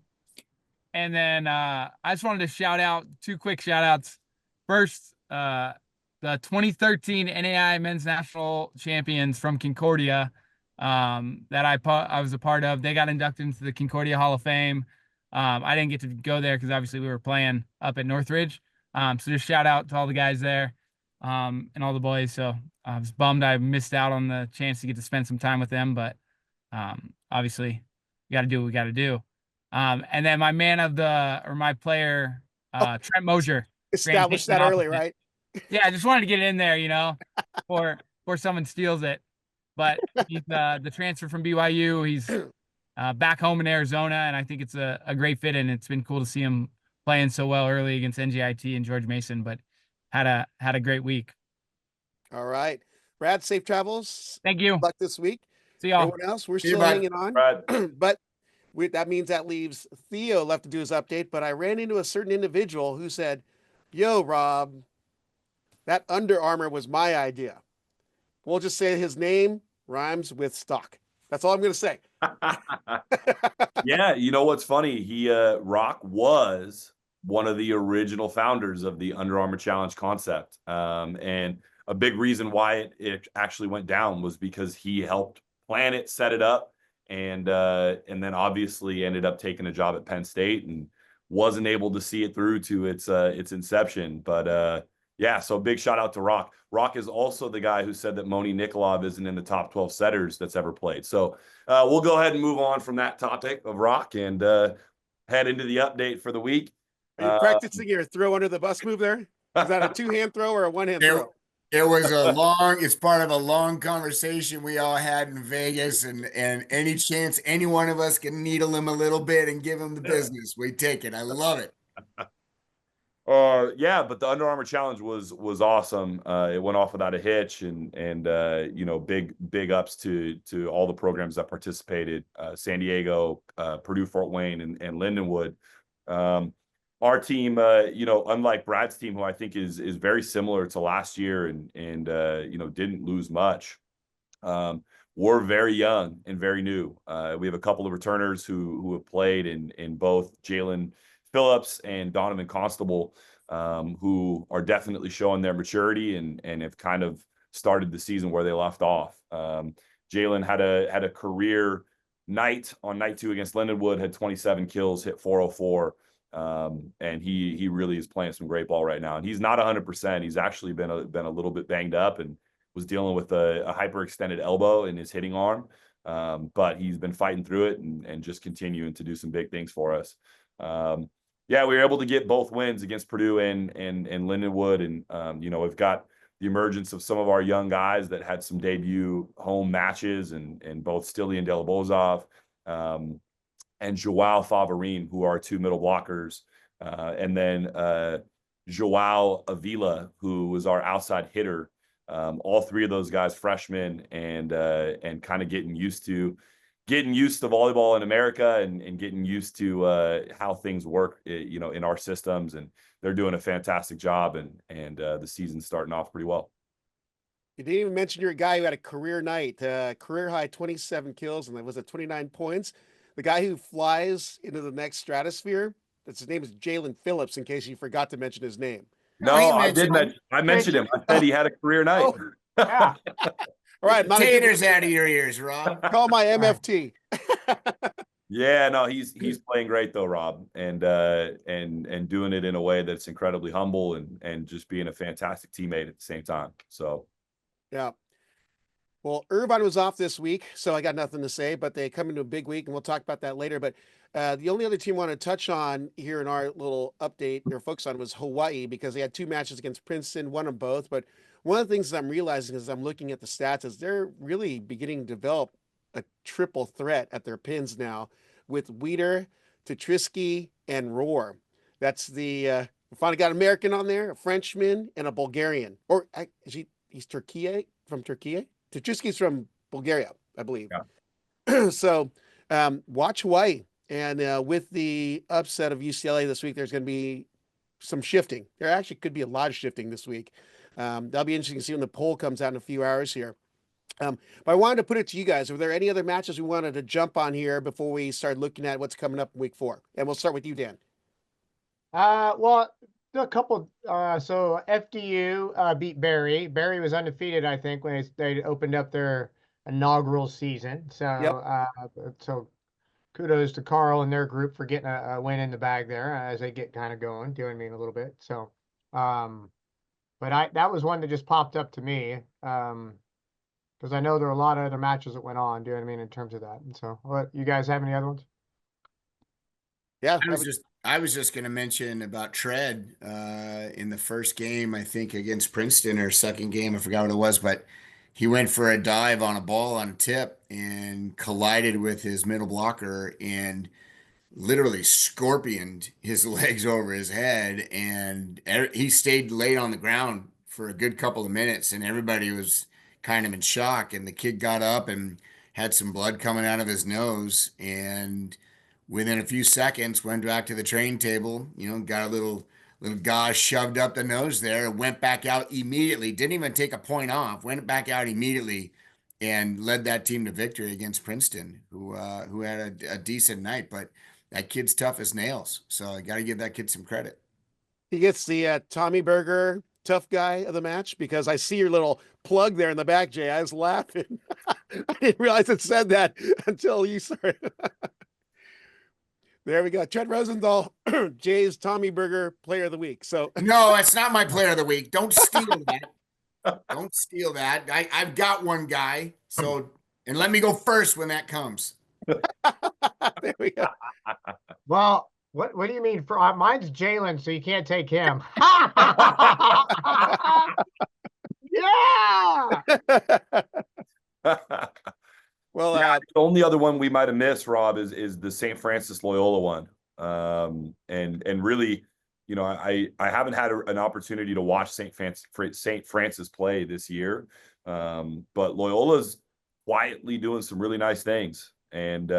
then I just wanted to shout out 2 quick shout outs. First, the 2013 NAI Men's National Champions from Concordia that I was a part of. They got inducted into the Concordia Hall of Fame. I didn't get to go there because obviously we were playing up at Northridge. So just shout out to all the guys there and all the boys. So I was bummed I missed out on the chance to get to spend some time with them, but obviously we got to do what we got to do. And then my player, Trent Mosier. Established that early, right? Yeah, I just wanted to get it in there, before someone steals it. But he's the transfer from BYU. He's back home in Arizona, and I think it's a great fit, and it's been cool to see him playing so well early against NJIT and George Mason, but had a great week. All right. Brad, safe travels. Thank you. Good luck this week. See y'all. Everyone else, we're still hanging on. But that means that leaves Theo left to do his update, but I ran into a certain individual who said, Yo, Rob, that Under Armour was my idea. We'll just say his name rhymes with stock. That's all I'm going to say. Yeah, you know what's funny? Rock was one of the original founders of the Under Armour Challenge concept. And a big reason why it actually went down was because he helped plan it, set it up, and then obviously ended up taking a job at Penn State and wasn't able to see it through to its inception. But yeah, so big shout out to Rock. Rock is also the guy who said that Moni Nikolov isn't in the top 12 setters that's ever played. So we'll go ahead and move on from that topic of Rock and head into the update for the week. Are you practicing your throw under the bus move there? Is that a two-hand throw or a one-hand throw? It was it's part of a long conversation we all had in Vegas, and any chance any one of us can needle him a little bit and give him the business, we take it. I love it. Yeah, but the Under Armour Challenge was awesome. It went off without a hitch, and you know, big ups to all the programs that participated. San Diego, Purdue, Fort Wayne, and Lindenwood. Our team, you know, unlike Brad's team, who I think is very similar to last year and you know, didn't lose much. We're very young and very new. We have a couple of returners who have played in both Jalen Phillips and Donovan Constable, who are definitely showing their maturity and have kind of started the season where they left off. Jalen had a career night on night 2 against Lindenwood, had 27 kills, hit 404. And he really is playing some great ball right now. And he's not 100%. He's actually been a little bit banged up and was dealing with a hyperextended elbow in his hitting arm. But he's been fighting through it and just continuing to do some big things for us. Yeah, we were able to get both wins against Purdue and Lindenwood. And, you know, we've got the emergence of some of our young guys that had some debut home matches and both Stilly and Delabozov, and Joao Favarin, who are 2 middle blockers. And then Joao Avila, who was our outside hitter. All 3 of those guys, freshmen, and kind of getting used to volleyball in America and getting used to how things work, you know, in our systems. And they're doing a fantastic job, and the season's starting off pretty well. You didn't even mention your guy who had a career night, career high 27 kills, and that was at 29 points. The guy who flies into the next stratosphere, his name is Jalen Phillips, in case you forgot to mention his name. No, I mentioned him. I said he had a career night. Oh, yeah. All right. Taters out of your ears, Rob. Call my MFT. Yeah, no, he's playing great though, Rob, and doing it in a way that's incredibly humble and just being a fantastic teammate at the same time. So, yeah. Well, Irvine was off this week, so I got nothing to say, but they come into a big week, and we'll talk about that later. But the only other team I want to touch on here in our little update or focus on was Hawaii, because they had 2 matches against Princeton, won them both. But one of the things that I'm realizing as I'm looking at the stats is they're really beginning to develop a triple threat at their pins now with Weeder, Tetrisky, and Rohr. That's we finally got an American on there, a Frenchman, and a Bulgarian. Or he's Turkey, from Turkey? Tetrisky's from Bulgaria, I believe. Yeah. So watch Hawaii. And with the upset of UCLA this week, there's going to be some shifting. There actually could be a lot of shifting this week. That'll be interesting to see when the poll comes out in a few hours here. But I wanted to put it to you guys. Were there any other matches we wanted to jump on here before we start looking at what's coming up in week 4? And we'll start with you, Dan. Well, a couple. So FDU beat Barry. Barry was undefeated, I think, when they opened up their inaugural season. So, so kudos to Carl and their group for getting a win in the bag there as they get kind of going. Do you know what I mean? A little bit. So, but that was one that just popped up to me. Because I know there are a lot of other matches that went on. Do you know what I mean in terms of that? And so, you guys have any other ones? Yeah, I was just going to mention about Tread in the first game, I think against Princeton, or second game, I forgot what it was, but he went for a dive on a ball on a tip and collided with his middle blocker and literally scorpioned his legs over his head. And he stayed laid on the ground for a good couple of minutes, and everybody was kind of in shock. And the kid got up and had some blood coming out of his nose, and within a few seconds went back to the training table, you know, got a little Little guy shoved up the nose there, went back out immediately. Didn't even take a point off. Went back out immediately and led that team to victory against Princeton, who had a decent night. But that kid's tough as nails. So I got to give that kid some credit. He gets the Tommy Berger tough guy of the match because I see your little plug there in the back, Jay. I was laughing. I didn't realize it said that until you started. There we go. Trent Rosenthal, Jay's Tommy Berger Player of the Week. So no, it's not my Player of the Week. Don't steal that. Don't steal that. I've got one guy. So, and let me go first when that comes. There we go. Well, what do you mean? For mine's Jalen, so you can't take him. Yeah. Well, yeah, the only other one we might have missed, Rob, is the St. Francis Loyola one. And really, you know, I haven't had an opportunity to watch St. Francis play this year. But Loyola's quietly doing some really nice things. And,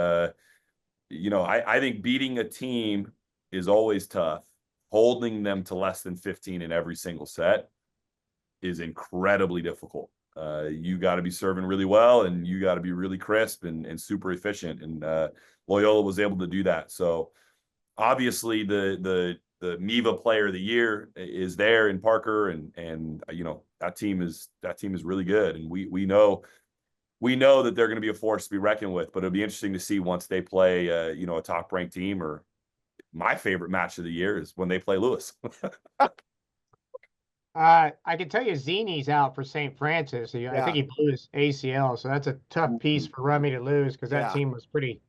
you know, I think beating a team is always tough. Holding them to less than 15 in every single set is incredibly difficult. You got to be serving really well, and you got to be really crisp and super efficient. And Loyola was able to do that. So obviously the MIVA Player of the Year is there in Parker, and you know that team is really good, and we know that they're going to be a force to be reckoned with. But it'll be interesting to see once they play you know, a top ranked team. Or my favorite match of the year is when they play Lewis. I can tell you Zini's out for St. Francis. I think he blew his ACL, so that's a tough piece for Rummy to lose because that team was pretty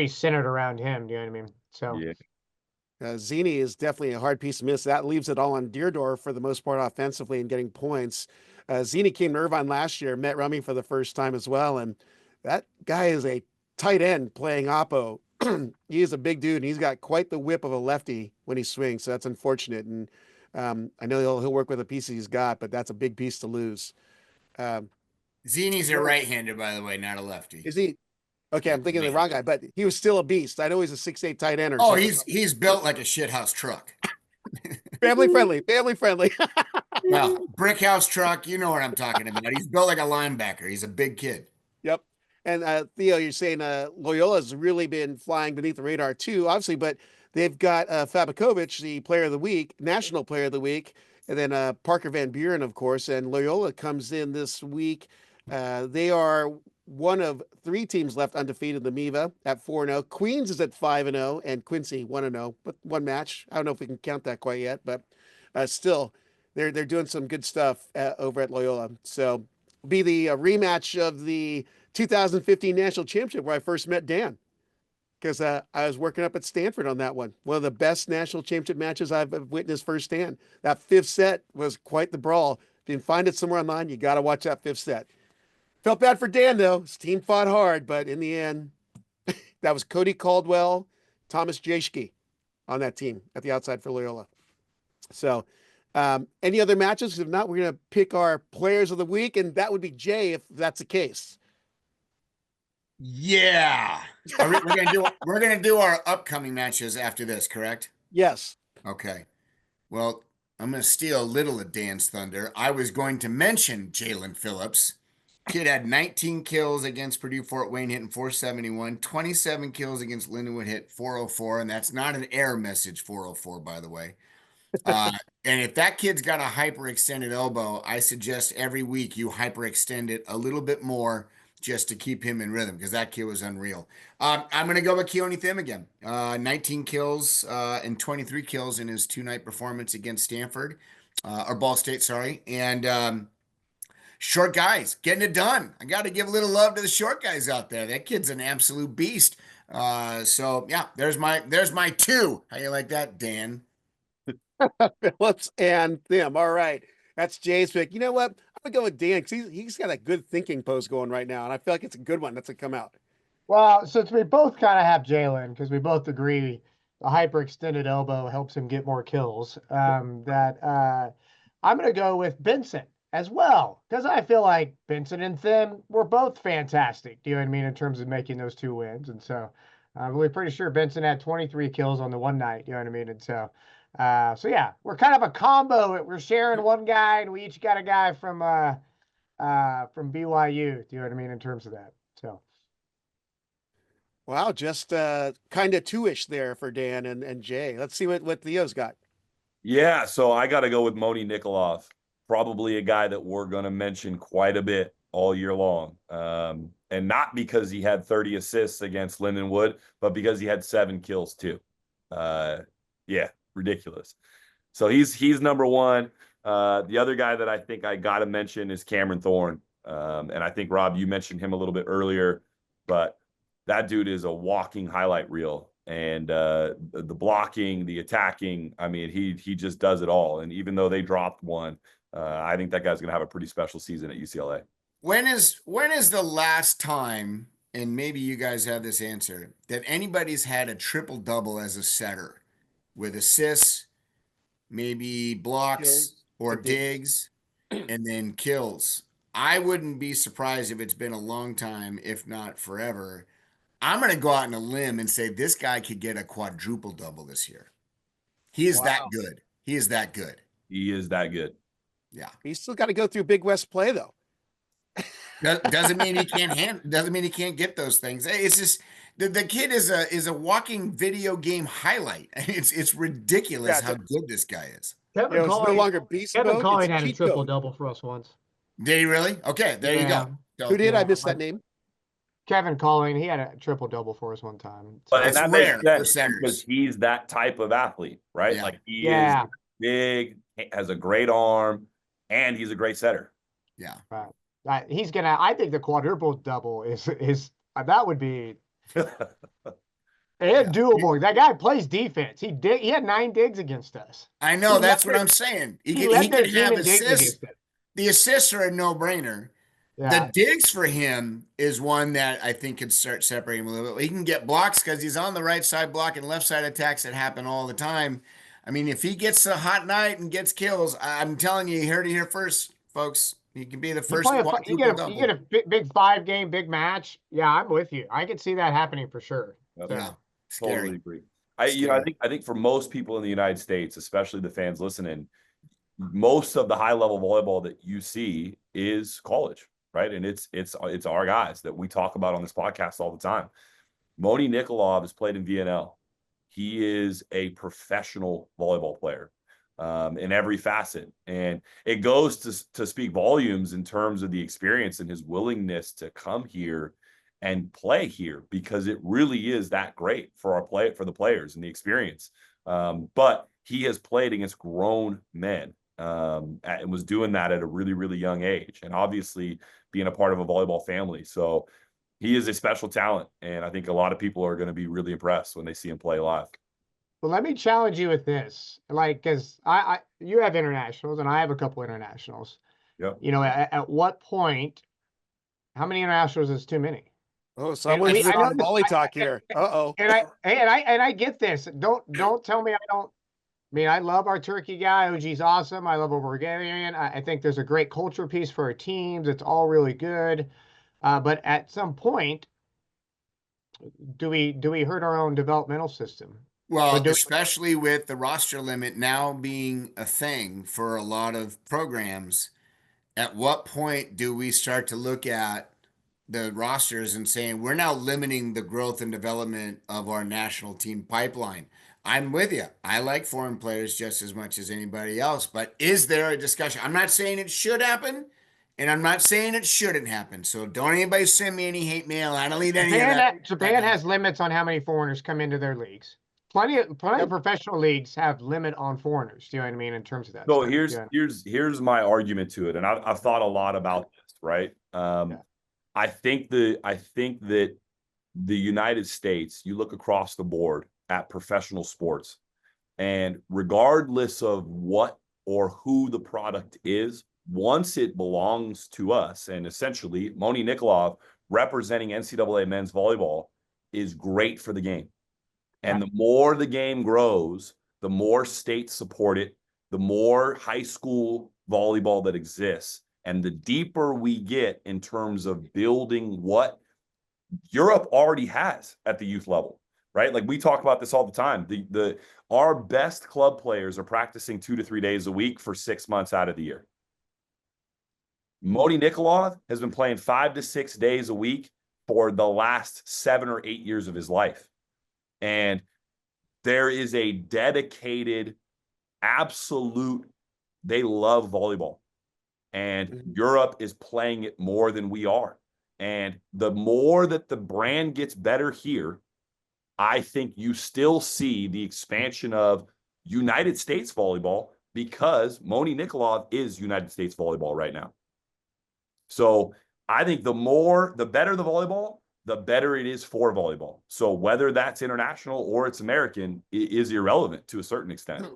centered around him. Do you know what I mean? So yeah. Zini is definitely a hard piece to miss. That leaves it all on Deerdorf for the most part offensively and getting points. Zini came to Irvine last year, met Rummy for the first time as well, and that guy is a tight end playing oppo. He is a big dude, and he's got quite the whip of a lefty when he swings, so that's unfortunate. And I know he'll work with the pieces he's got, but that's a big piece to lose. Zini's a right-hander, by the way, not a lefty. Is he? Okay, I'm thinking of the wrong guy, but he was still a beast. I know he's a 6'8" tight end. Oh, he's built like a shithouse truck. Family friendly. Well, brick house truck, you know what I'm talking about. He's built like a linebacker. He's a big kid. Yep. And Theo, you're saying Loyola's really been flying beneath the radar too, obviously, but they've got Fabakovic, the Player of the Week, National Player of the Week, and then Parker Van Buren, of course. And Loyola comes in this week. They are one of 3 teams left undefeated in the MIVA at 4-0. Queens is at 5-0, and Quincy 1-0, but one match. I don't know if we can count that quite yet, but still, they're doing some good stuff over at Loyola. So be the rematch of the 2015 National Championship where I first met Dan, because I was working up at Stanford on that one. One of the best national championship matches I've witnessed firsthand. That 5th set was quite the brawl. If you can find it somewhere online, you got to watch that 5th set. Felt bad for Dan, though. His team fought hard, but in the end, that was Cody Caldwell, Thomas Jaschke on that team at the outside for Loyola. So any other matches? If not, we're going to pick our players of the week, and that would be Jay if that's the case. Yeah. We're gonna do our upcoming matches after this, correct? Yes. Okay. Well, I'm gonna steal a little of Dan's thunder. I was going to mention Jalen Phillips. Kid had 19 kills against Purdue Fort Wayne, hitting 471, 27 kills against Lindenwood, hit 404, and that's not an error message, 404, by the way. And if that kid's got a hyperextended elbow, I suggest every week you hyperextend it a little bit more just to keep him in rhythm, because that kid was unreal. I'm going to go with Keone Thim again. 19 kills and 23 kills in his 2-night performance against Stanford, or Ball State, sorry. And short guys getting it done. I got to give a little love to the short guys out there. That kid's an absolute beast. So yeah, there's my 2. How you like that, Dan? Phillips and Thim. All right. That's Jay's pick. You know what? I'm going to go with Dan because he's got a good thinking post going right now, and I feel like it's a good one that's going to come out. Well, since we both kind of have Jalen, because we both agree the hyperextended elbow helps him get more kills, I'm going to go with Benson as well, because I feel like Benson and Thim were both fantastic, do you know what I mean, in terms of making those 2 wins. And so we're pretty sure Benson had 23 kills on the one night, you know what I mean? And so So yeah, we're kind of a combo. We're sharing one guy, and we each got a guy from BYU. Do you know what I mean in terms of that? So. Wow, just kind of two-ish there for Dan and Jay. Let's see what Theo's got. Yeah, so I got to go with Moni Nikolov, probably a guy that we're going to mention quite a bit all year long. And not because he had 30 assists against Lindenwood, but because he had 7 kills too. Yeah, ridiculous. So he's number one. The other guy that I think I got to mention is Cameron Thorne. And I think, Rob, you mentioned him a little bit earlier, but that dude is a walking highlight reel. And the blocking, the attacking, I mean, he just does it all. And even though they dropped one, I think that guy's going to have a pretty special season at UCLA. When is the last time, and maybe you guys have this answer, that anybody's had a triple-double as a setter with assists, maybe blocks Kills, or or digs, and then kills? I wouldn't be surprised if it's been a long time, if not forever. I'm going to go out on a limb and say this guy could get a quadruple double this year. He is that good. He is that good. He is that good. Yeah. He's still got to go through Big West play though. Doesn't mean he can't doesn't mean he can't get those things. It's just the kid is a walking video game highlight. It's ridiculous how good this guy is. Kevin It's no longer beast Kevin mode. Colling It's had a cheat triple code. double for us once. Did he really? Okay, there you Yeah. go. So, Who did? I Yeah, missed that but- name. Kevin Colling, he had a triple double for us one time. But That's and that rare makes for sense centers. because he's that type of athlete, right? Yeah. Like he Yeah. is big, has a great arm, and he's a great setter. Yeah. He's gonna. I think the quadruple double is that would be doable. That guy plays defense. He had 9 digs against us. I know, that's what I'm saying. He led their can team have in digs assists. against us. The assists are a no-brainer. Yeah. The digs for him is one that I think could start separating him a little bit. He can get blocks because he's on the right side blocking left side attacks that happen all the time. I mean, if he gets a hot night and gets kills, I'm telling you, you heard it here first, folks. He can be the first. You get a big 5-game big match. Yeah, I'm with you. I could see that happening for sure. Yeah, Totally agree. I think for most people in the United States, especially the fans listening, most of the high level volleyball that you see is college, right? And it's our guys that we talk about on this podcast all the time. Moni Nikolov has played in VNL. He is a professional volleyball player in every facet, and it goes to speak volumes in terms of the experience and his willingness to come here and play here, because it really is that great for the players and the experience. But he has played against grown men and was doing that at a really, really young age, and obviously being a part of a volleyball family. So he is a special talent, and I think a lot of people are going to be really impressed when they see him play live. Well, let me challenge you with this, because you have internationals and I have a couple internationals. Yep. You know, at what point? How many internationals is too many? Oh, someone's on volley talk here. Uh-oh. And I get this. Don't tell me I don't. I mean, I love our Turkey guy. OG's awesome. I love our Bulgarian. I think there's a great culture piece for our teams. It's all really good. But at some point, do we hurt our own developmental system? Well, especially with the roster limit now being a thing for a lot of programs, at what point do we start to look at the rosters and saying we're now limiting the growth and development of our national team pipeline? I'm with you. I like foreign players just as much as anybody else, but is there a discussion? I'm not saying it should happen, and I'm not saying it shouldn't happen. So don't anybody send me any hate mail. I don't need any of that. Japan has limits on how many foreigners come into their leagues. Plenty of professional leagues have limit on foreigners. Do you know what I mean in terms of that? So here's my argument to it, and I've thought a lot about this. Right? I think that the United States, you look across the board at professional sports, and regardless of what or who the product is, once it belongs to us, and essentially Moni Nikolov representing NCAA men's volleyball is great for the game. And the more the game grows, the more states support it, the more high school volleyball that exists, and the deeper we get in terms of building what Europe already has at the youth level, right? Like we talk about this all the time. Our best club players are practicing 2 to 3 days a week for 6 months out of the year. Moni Nikolov has been playing 5 to 6 days a week for the last 7 or 8 years of his life. And there is a dedicated, absolute, they love volleyball. And Europe is playing it more than we are. And the more that the brand gets better here, I think you still see the expansion of United States volleyball, because Moni Nikolov is United States volleyball right now. So I think the better the volleyball, the better it is for volleyball. So whether that's international or it's American is irrelevant to a certain extent.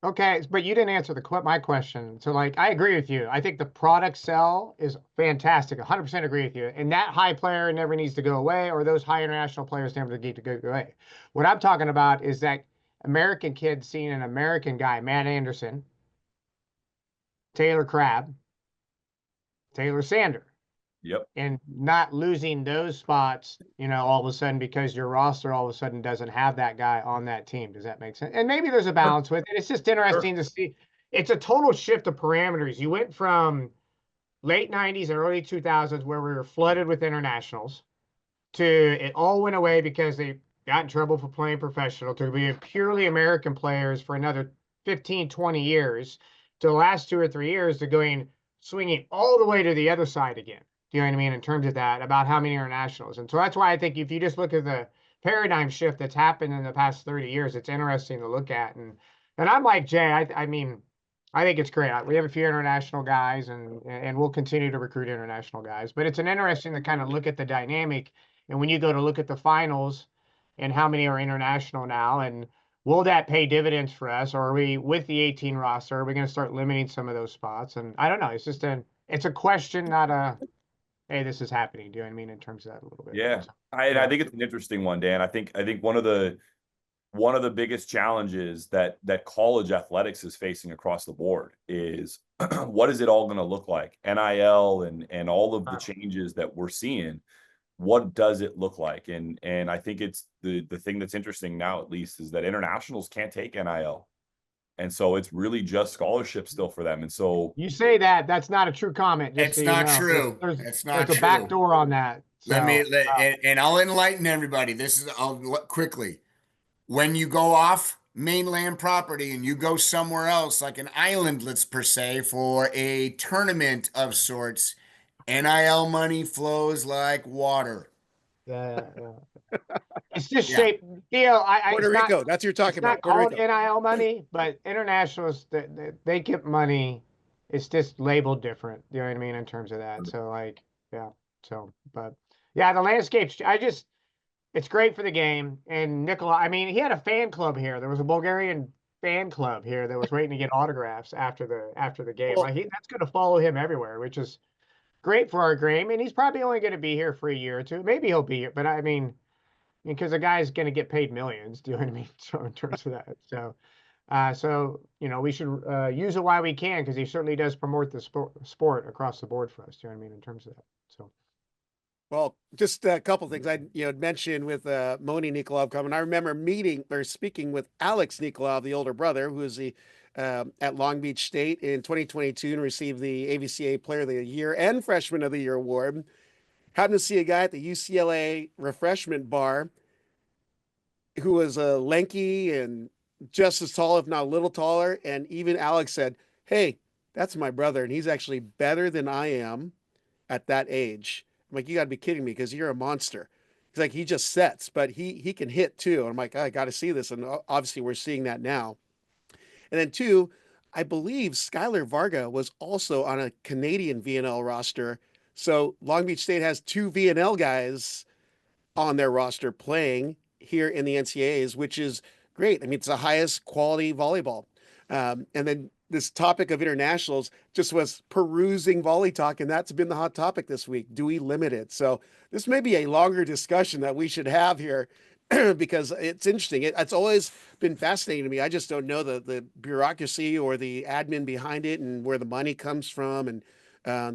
Okay, but you didn't answer my question. So, like, I agree with you. I think the product sell is fantastic. 100% agree with you. And that high player never needs to go away, or those high international players never need to go away. What I'm talking about is that American kid seeing an American guy, Matt Anderson, Taylor Crabb, Taylor Sander. Yep. And not losing those spots, all of a sudden, because your roster all of a sudden doesn't have that guy on that team. Does that make sense? And maybe there's a balance with it. It's just interesting to see. It's a total shift of parameters. You went from late 90s and early 2000s, where we were flooded with internationals, to it all went away because they got in trouble for playing professional, to being purely American players for another 15, 20 years, to the last 2 or 3 years, to swinging all the way to the other side again. Do you know what I mean? In terms of that, about how many internationals. And so that's why I think if you just look at the paradigm shift that's happened in the past 30 years, it's interesting to look at. And I'm like Jay, I mean, I think it's great. We have a few international guys, and we'll continue to recruit international guys. But it's an interesting to kind of look at the dynamic. And when you go to look at the finals and how many are international now, and will that pay dividends for us? Or are we, with the 18 roster, are we going to start limiting some of those spots? And I don't know. It's just it's a question, not a, hey, this is happening. Do you know what I mean? In terms of that a little bit. Yeah. I think it's an interesting one, Dan. I think one of the biggest challenges that college athletics is facing across the board is what is it all going to look like? NIL and all of the changes that we're seeing. What does it look like? And I think it's the thing that's interesting now, at least, is that internationals can't take NIL. And so it's really just scholarship still for them. And so you say that's not a true comment. It's not true. It's not true. There's a back door on that. So, and I'll enlighten everybody. I'll quickly. When you go off mainland property and you go somewhere else, like an island, let's per se, for a tournament of sorts, NIL money flows like water. Yeah. It's just shaped deal. Puerto Rico. That's what you're talking about. It's not called NIL money, but internationals, they get money. It's just labeled different. You know what I mean? In terms of that. So, the landscape, it's great for the game. And Nikola, I mean, he had a fan club here. There was a Bulgarian fan club here that was waiting to get autographs after the game. Well, that's going to follow him everywhere, which is great for our game. And he's probably only going to be here for a year or two. Maybe he'll be here, but I mean, because the guy's going to get paid millions. Do you know what I mean? So in terms of that, we should use it while we can, because he certainly does promote the sport across the board for us. Do you know what I mean? In terms of that, so. Well, just a couple things I mentioned with Moni Nikolov coming. I remember speaking with Alex Nikolov, the older brother, who was at Long Beach State in 2022 and received the AVCA Player of the Year and Freshman of the Year award. Happened to see a guy at the UCLA refreshment bar who was lanky and just as tall, if not a little taller. And even Alex said, "Hey, that's my brother, and he's actually better than I am at that age." I'm like, "You got to be kidding me, because you're a monster." He's like, "He just sets, but he can hit too." And I'm like, "I got to see this." And obviously we're seeing that now. And then 2, I believe Skylar Varga was also on a Canadian VNL roster. So Long Beach State has 2 VNL guys on their roster playing here in the NCAAs, which is great. I mean, it's the highest quality volleyball. And then this topic of internationals just was perusing Volley Talk, and that's been the hot topic this week. Do we limit it? So this may be a longer discussion that we should have here because it's interesting. It's always been fascinating to me. I just don't know the bureaucracy or the admin behind it and where the money comes from and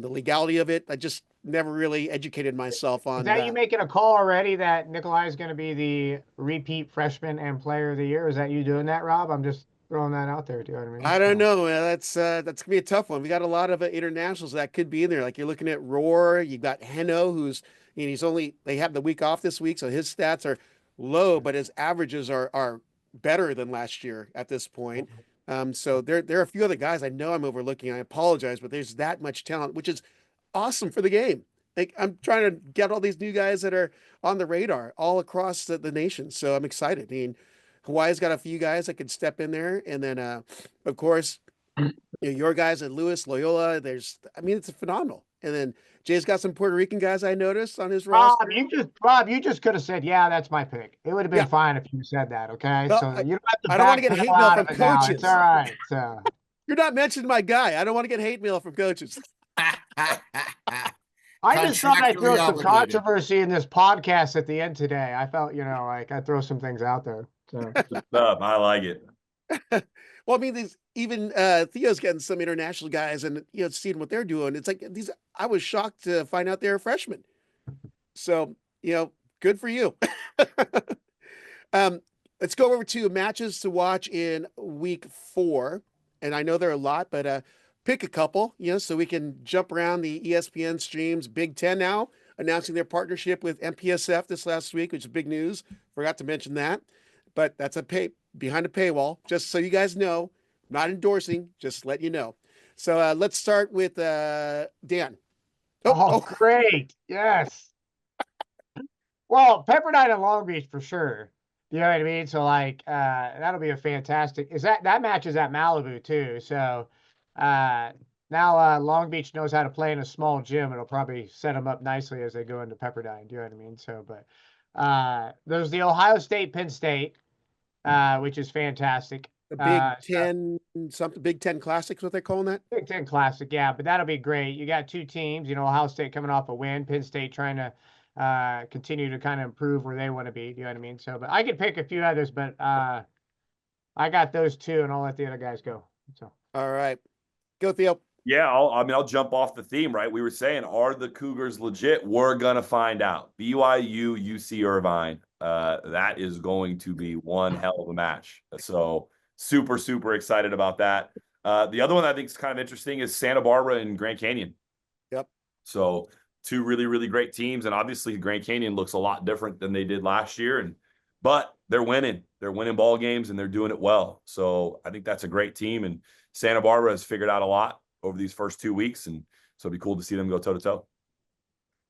the legality of it. I just never really educated myself on Is that that. you making a call already that Nikolai is going to be the repeat freshman and player of the year? Is that you doing that, Rob? I'm just throwing that out there. Do you know what I mean? I don't know, man. That's gonna be a tough one. We got a lot of internationals that could be in there. Like you're looking at Roar. You got Heno, who's they have the week off this week, so his stats are low, but his averages are better than last year at this point. So there are a few other guys I know I'm overlooking. I apologize, but there's that much talent, which is awesome for the game. Like I'm trying to get all these new guys that are on the radar all across the nation. So I'm excited. I mean, Hawaii's got a few guys that could step in there, and then of course, your guys at Lewis, Loyola. It's phenomenal. And then Jay's got some Puerto Rican guys I noticed on his roster. Rob, you just could have said, yeah, that's my pick. It would have been fine if you said that. Okay, No, so you don't have to. I don't want to get hate mail from coaches. It's all right. So you're not mentioning my guy. I don't want to get hate mail from coaches. I just thought I'd throw some controversy in this podcast at the end today. I felt, like I'd throw some things out there. So. I like it. Well, I mean, even Theo's getting some international guys, and seeing what they're doing. It's like I was shocked to find out they're freshmen. So good for you. Let's go over to matches to watch in week 4, and I know there are a lot, but pick a couple, so we can jump around the ESPN streams. Big Ten now announcing their partnership with MPSF this last week, which is big news. Forgot to mention that, but that's behind a paywall, just so you guys know. Not endorsing, just let you know. So let's start with Dan. Oh, great. Yes. Well, Pepperdine and Long Beach for sure. You know what I mean? So that'll be a fantastic. That match is at Malibu too. So now Long Beach knows how to play in a small gym. It'll probably set them up nicely as they go into Pepperdine. Do you know what I mean? So, but there's the Ohio State Penn State, which is fantastic. The Big Ten, Big Ten Classic, what they're calling that? Big Ten Classic, yeah. But that'll be great. You got two teams. Ohio State coming off a win, Penn State trying to continue to kind of improve where they want to be. Do you know what I mean? So, but I could pick a few others, but I got those two, and I'll let the other guys go. So, all right, go Theo. Yeah, I'll jump off the theme, right? We were saying, are the Cougars legit? We're gonna find out. BYU, UC Irvine. That is going to be one hell of a match. So super, super excited about that. The other one I think is kind of interesting is Santa Barbara and Grand Canyon. Yep. So two really, really great teams. And obviously Grand Canyon looks a lot different than they did last year. But they're winning. They're winning ball games and they're doing it well. So I think that's a great team. And Santa Barbara has figured out a lot over these first 2 weeks. And so it'd be cool to see them go toe-to-toe.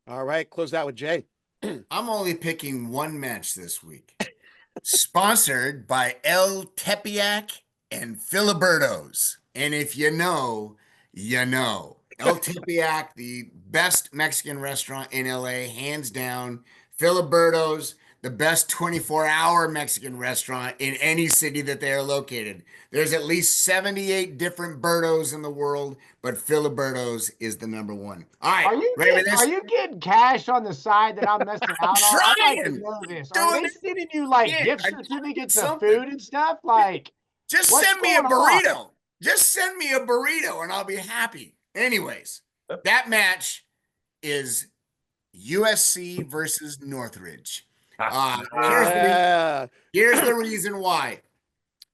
All right. Close out with Jay. I'm only picking one match this week. Sponsored by El Tepeyac and Filiberto's. And if you know, you know. El Tepeyac, the best Mexican restaurant in LA, hands down. Filiberto's, the best 24-hour Mexican restaurant in any city that they are located. There's at least 78 different Bertos in the world, but Filiberto's is the number one. All right, are you getting cash on the side that I'm messing out on? Trying. I'd like to know this. Are they sending you gift certificates of food and stuff? Just send me a burrito. Just send me a burrito and I'll be happy. Anyways, that match is USC versus Northridge. Here's the reason why.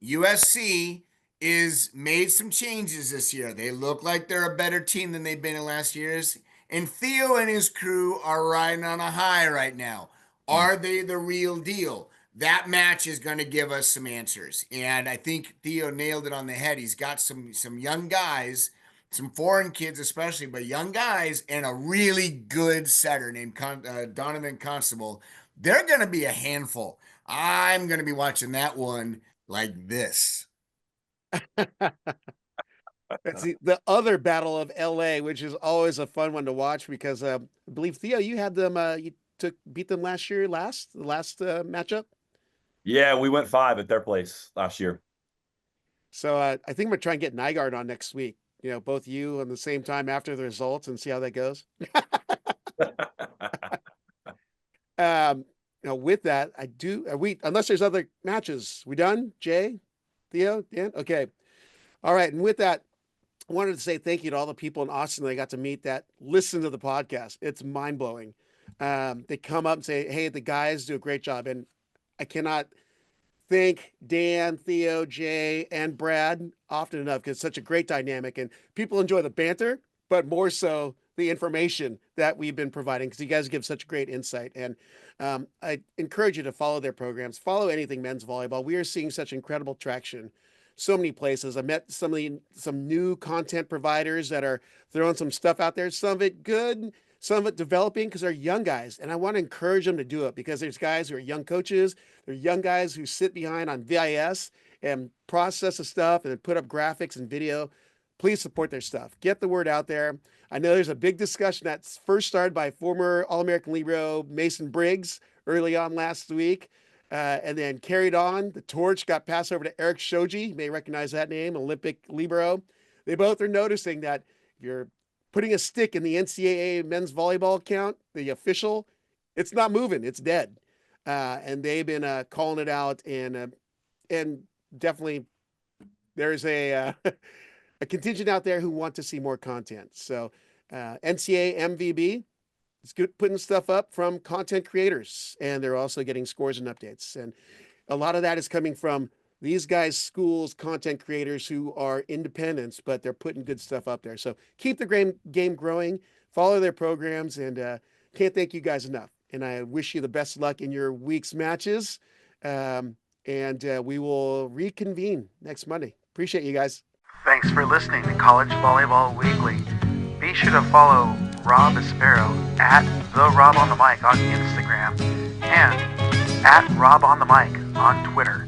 USC is made some changes this year. They look like they're a better team than they've been in last year's. And Theo and his crew are riding on a high right now. Are they the real deal? That match is going to give us some answers. And I think Theo nailed it on the head. He's got some young guys, some foreign kids especially, but young guys, and a really good setter named Donovan Constable. They're going to be a handful. I'm going to be watching that one like this. That's the other battle of LA, which is always a fun one to watch because I believe, Theo, you had them, beat them last year, the last matchup. Yeah, we went 5 at their place last year. So I think we're trying to get Nygaard on next week. Both you on the same time after the results and see how that goes. With that, unless there's other matches, we done? Jay, Theo, Dan? Okay. All right. And with that, I wanted to say thank you to all the people in Austin that I got to meet that listen to the podcast. It's mind blowing. They come up and say, "Hey, the guys do a great job," and I cannot thank Dan, Theo, Jay, and Brad often enough because it's such a great dynamic, and people enjoy the banter, but more so the information that we've been providing because you guys give such great insight. And I encourage you to follow their programs, follow anything men's volleyball. We are seeing such incredible traction so many places. I met some new content providers that are throwing some stuff out there. Some of it good, some of it developing because they're young guys. And I want to encourage them to do it because there's guys who are young coaches. They're young guys who sit behind on VIS and process the stuff and then put up graphics and video. Please support their stuff. Get the word out there. I know there's a big discussion that's first started by former All-American Libero Mason Briggs early on last week. And then carried on. The torch got passed over to Eric Shoji. You may recognize that name, Olympic Libero. They both are noticing that if you're putting a stick in the NCAA men's volleyball account, the official, it's not moving. It's dead. And they've been calling it out. And definitely there's a contingent out there who want to see more content. So NCAA MVB, it's good putting stuff up from content creators, and they're also getting scores and updates. And a lot of that is coming from these guys, schools, content creators who are independents, but they're putting good stuff up there. So keep the game growing, follow their programs, and can't thank you guys enough. And I wish you the best luck in your week's matches. And we will reconvene next Monday. Appreciate you guys. Thanks for listening to College Volleyball Weekly. Be sure to follow Rob Aspero at the Rob on the Mic on Instagram and at Rob on the Mic on Twitter.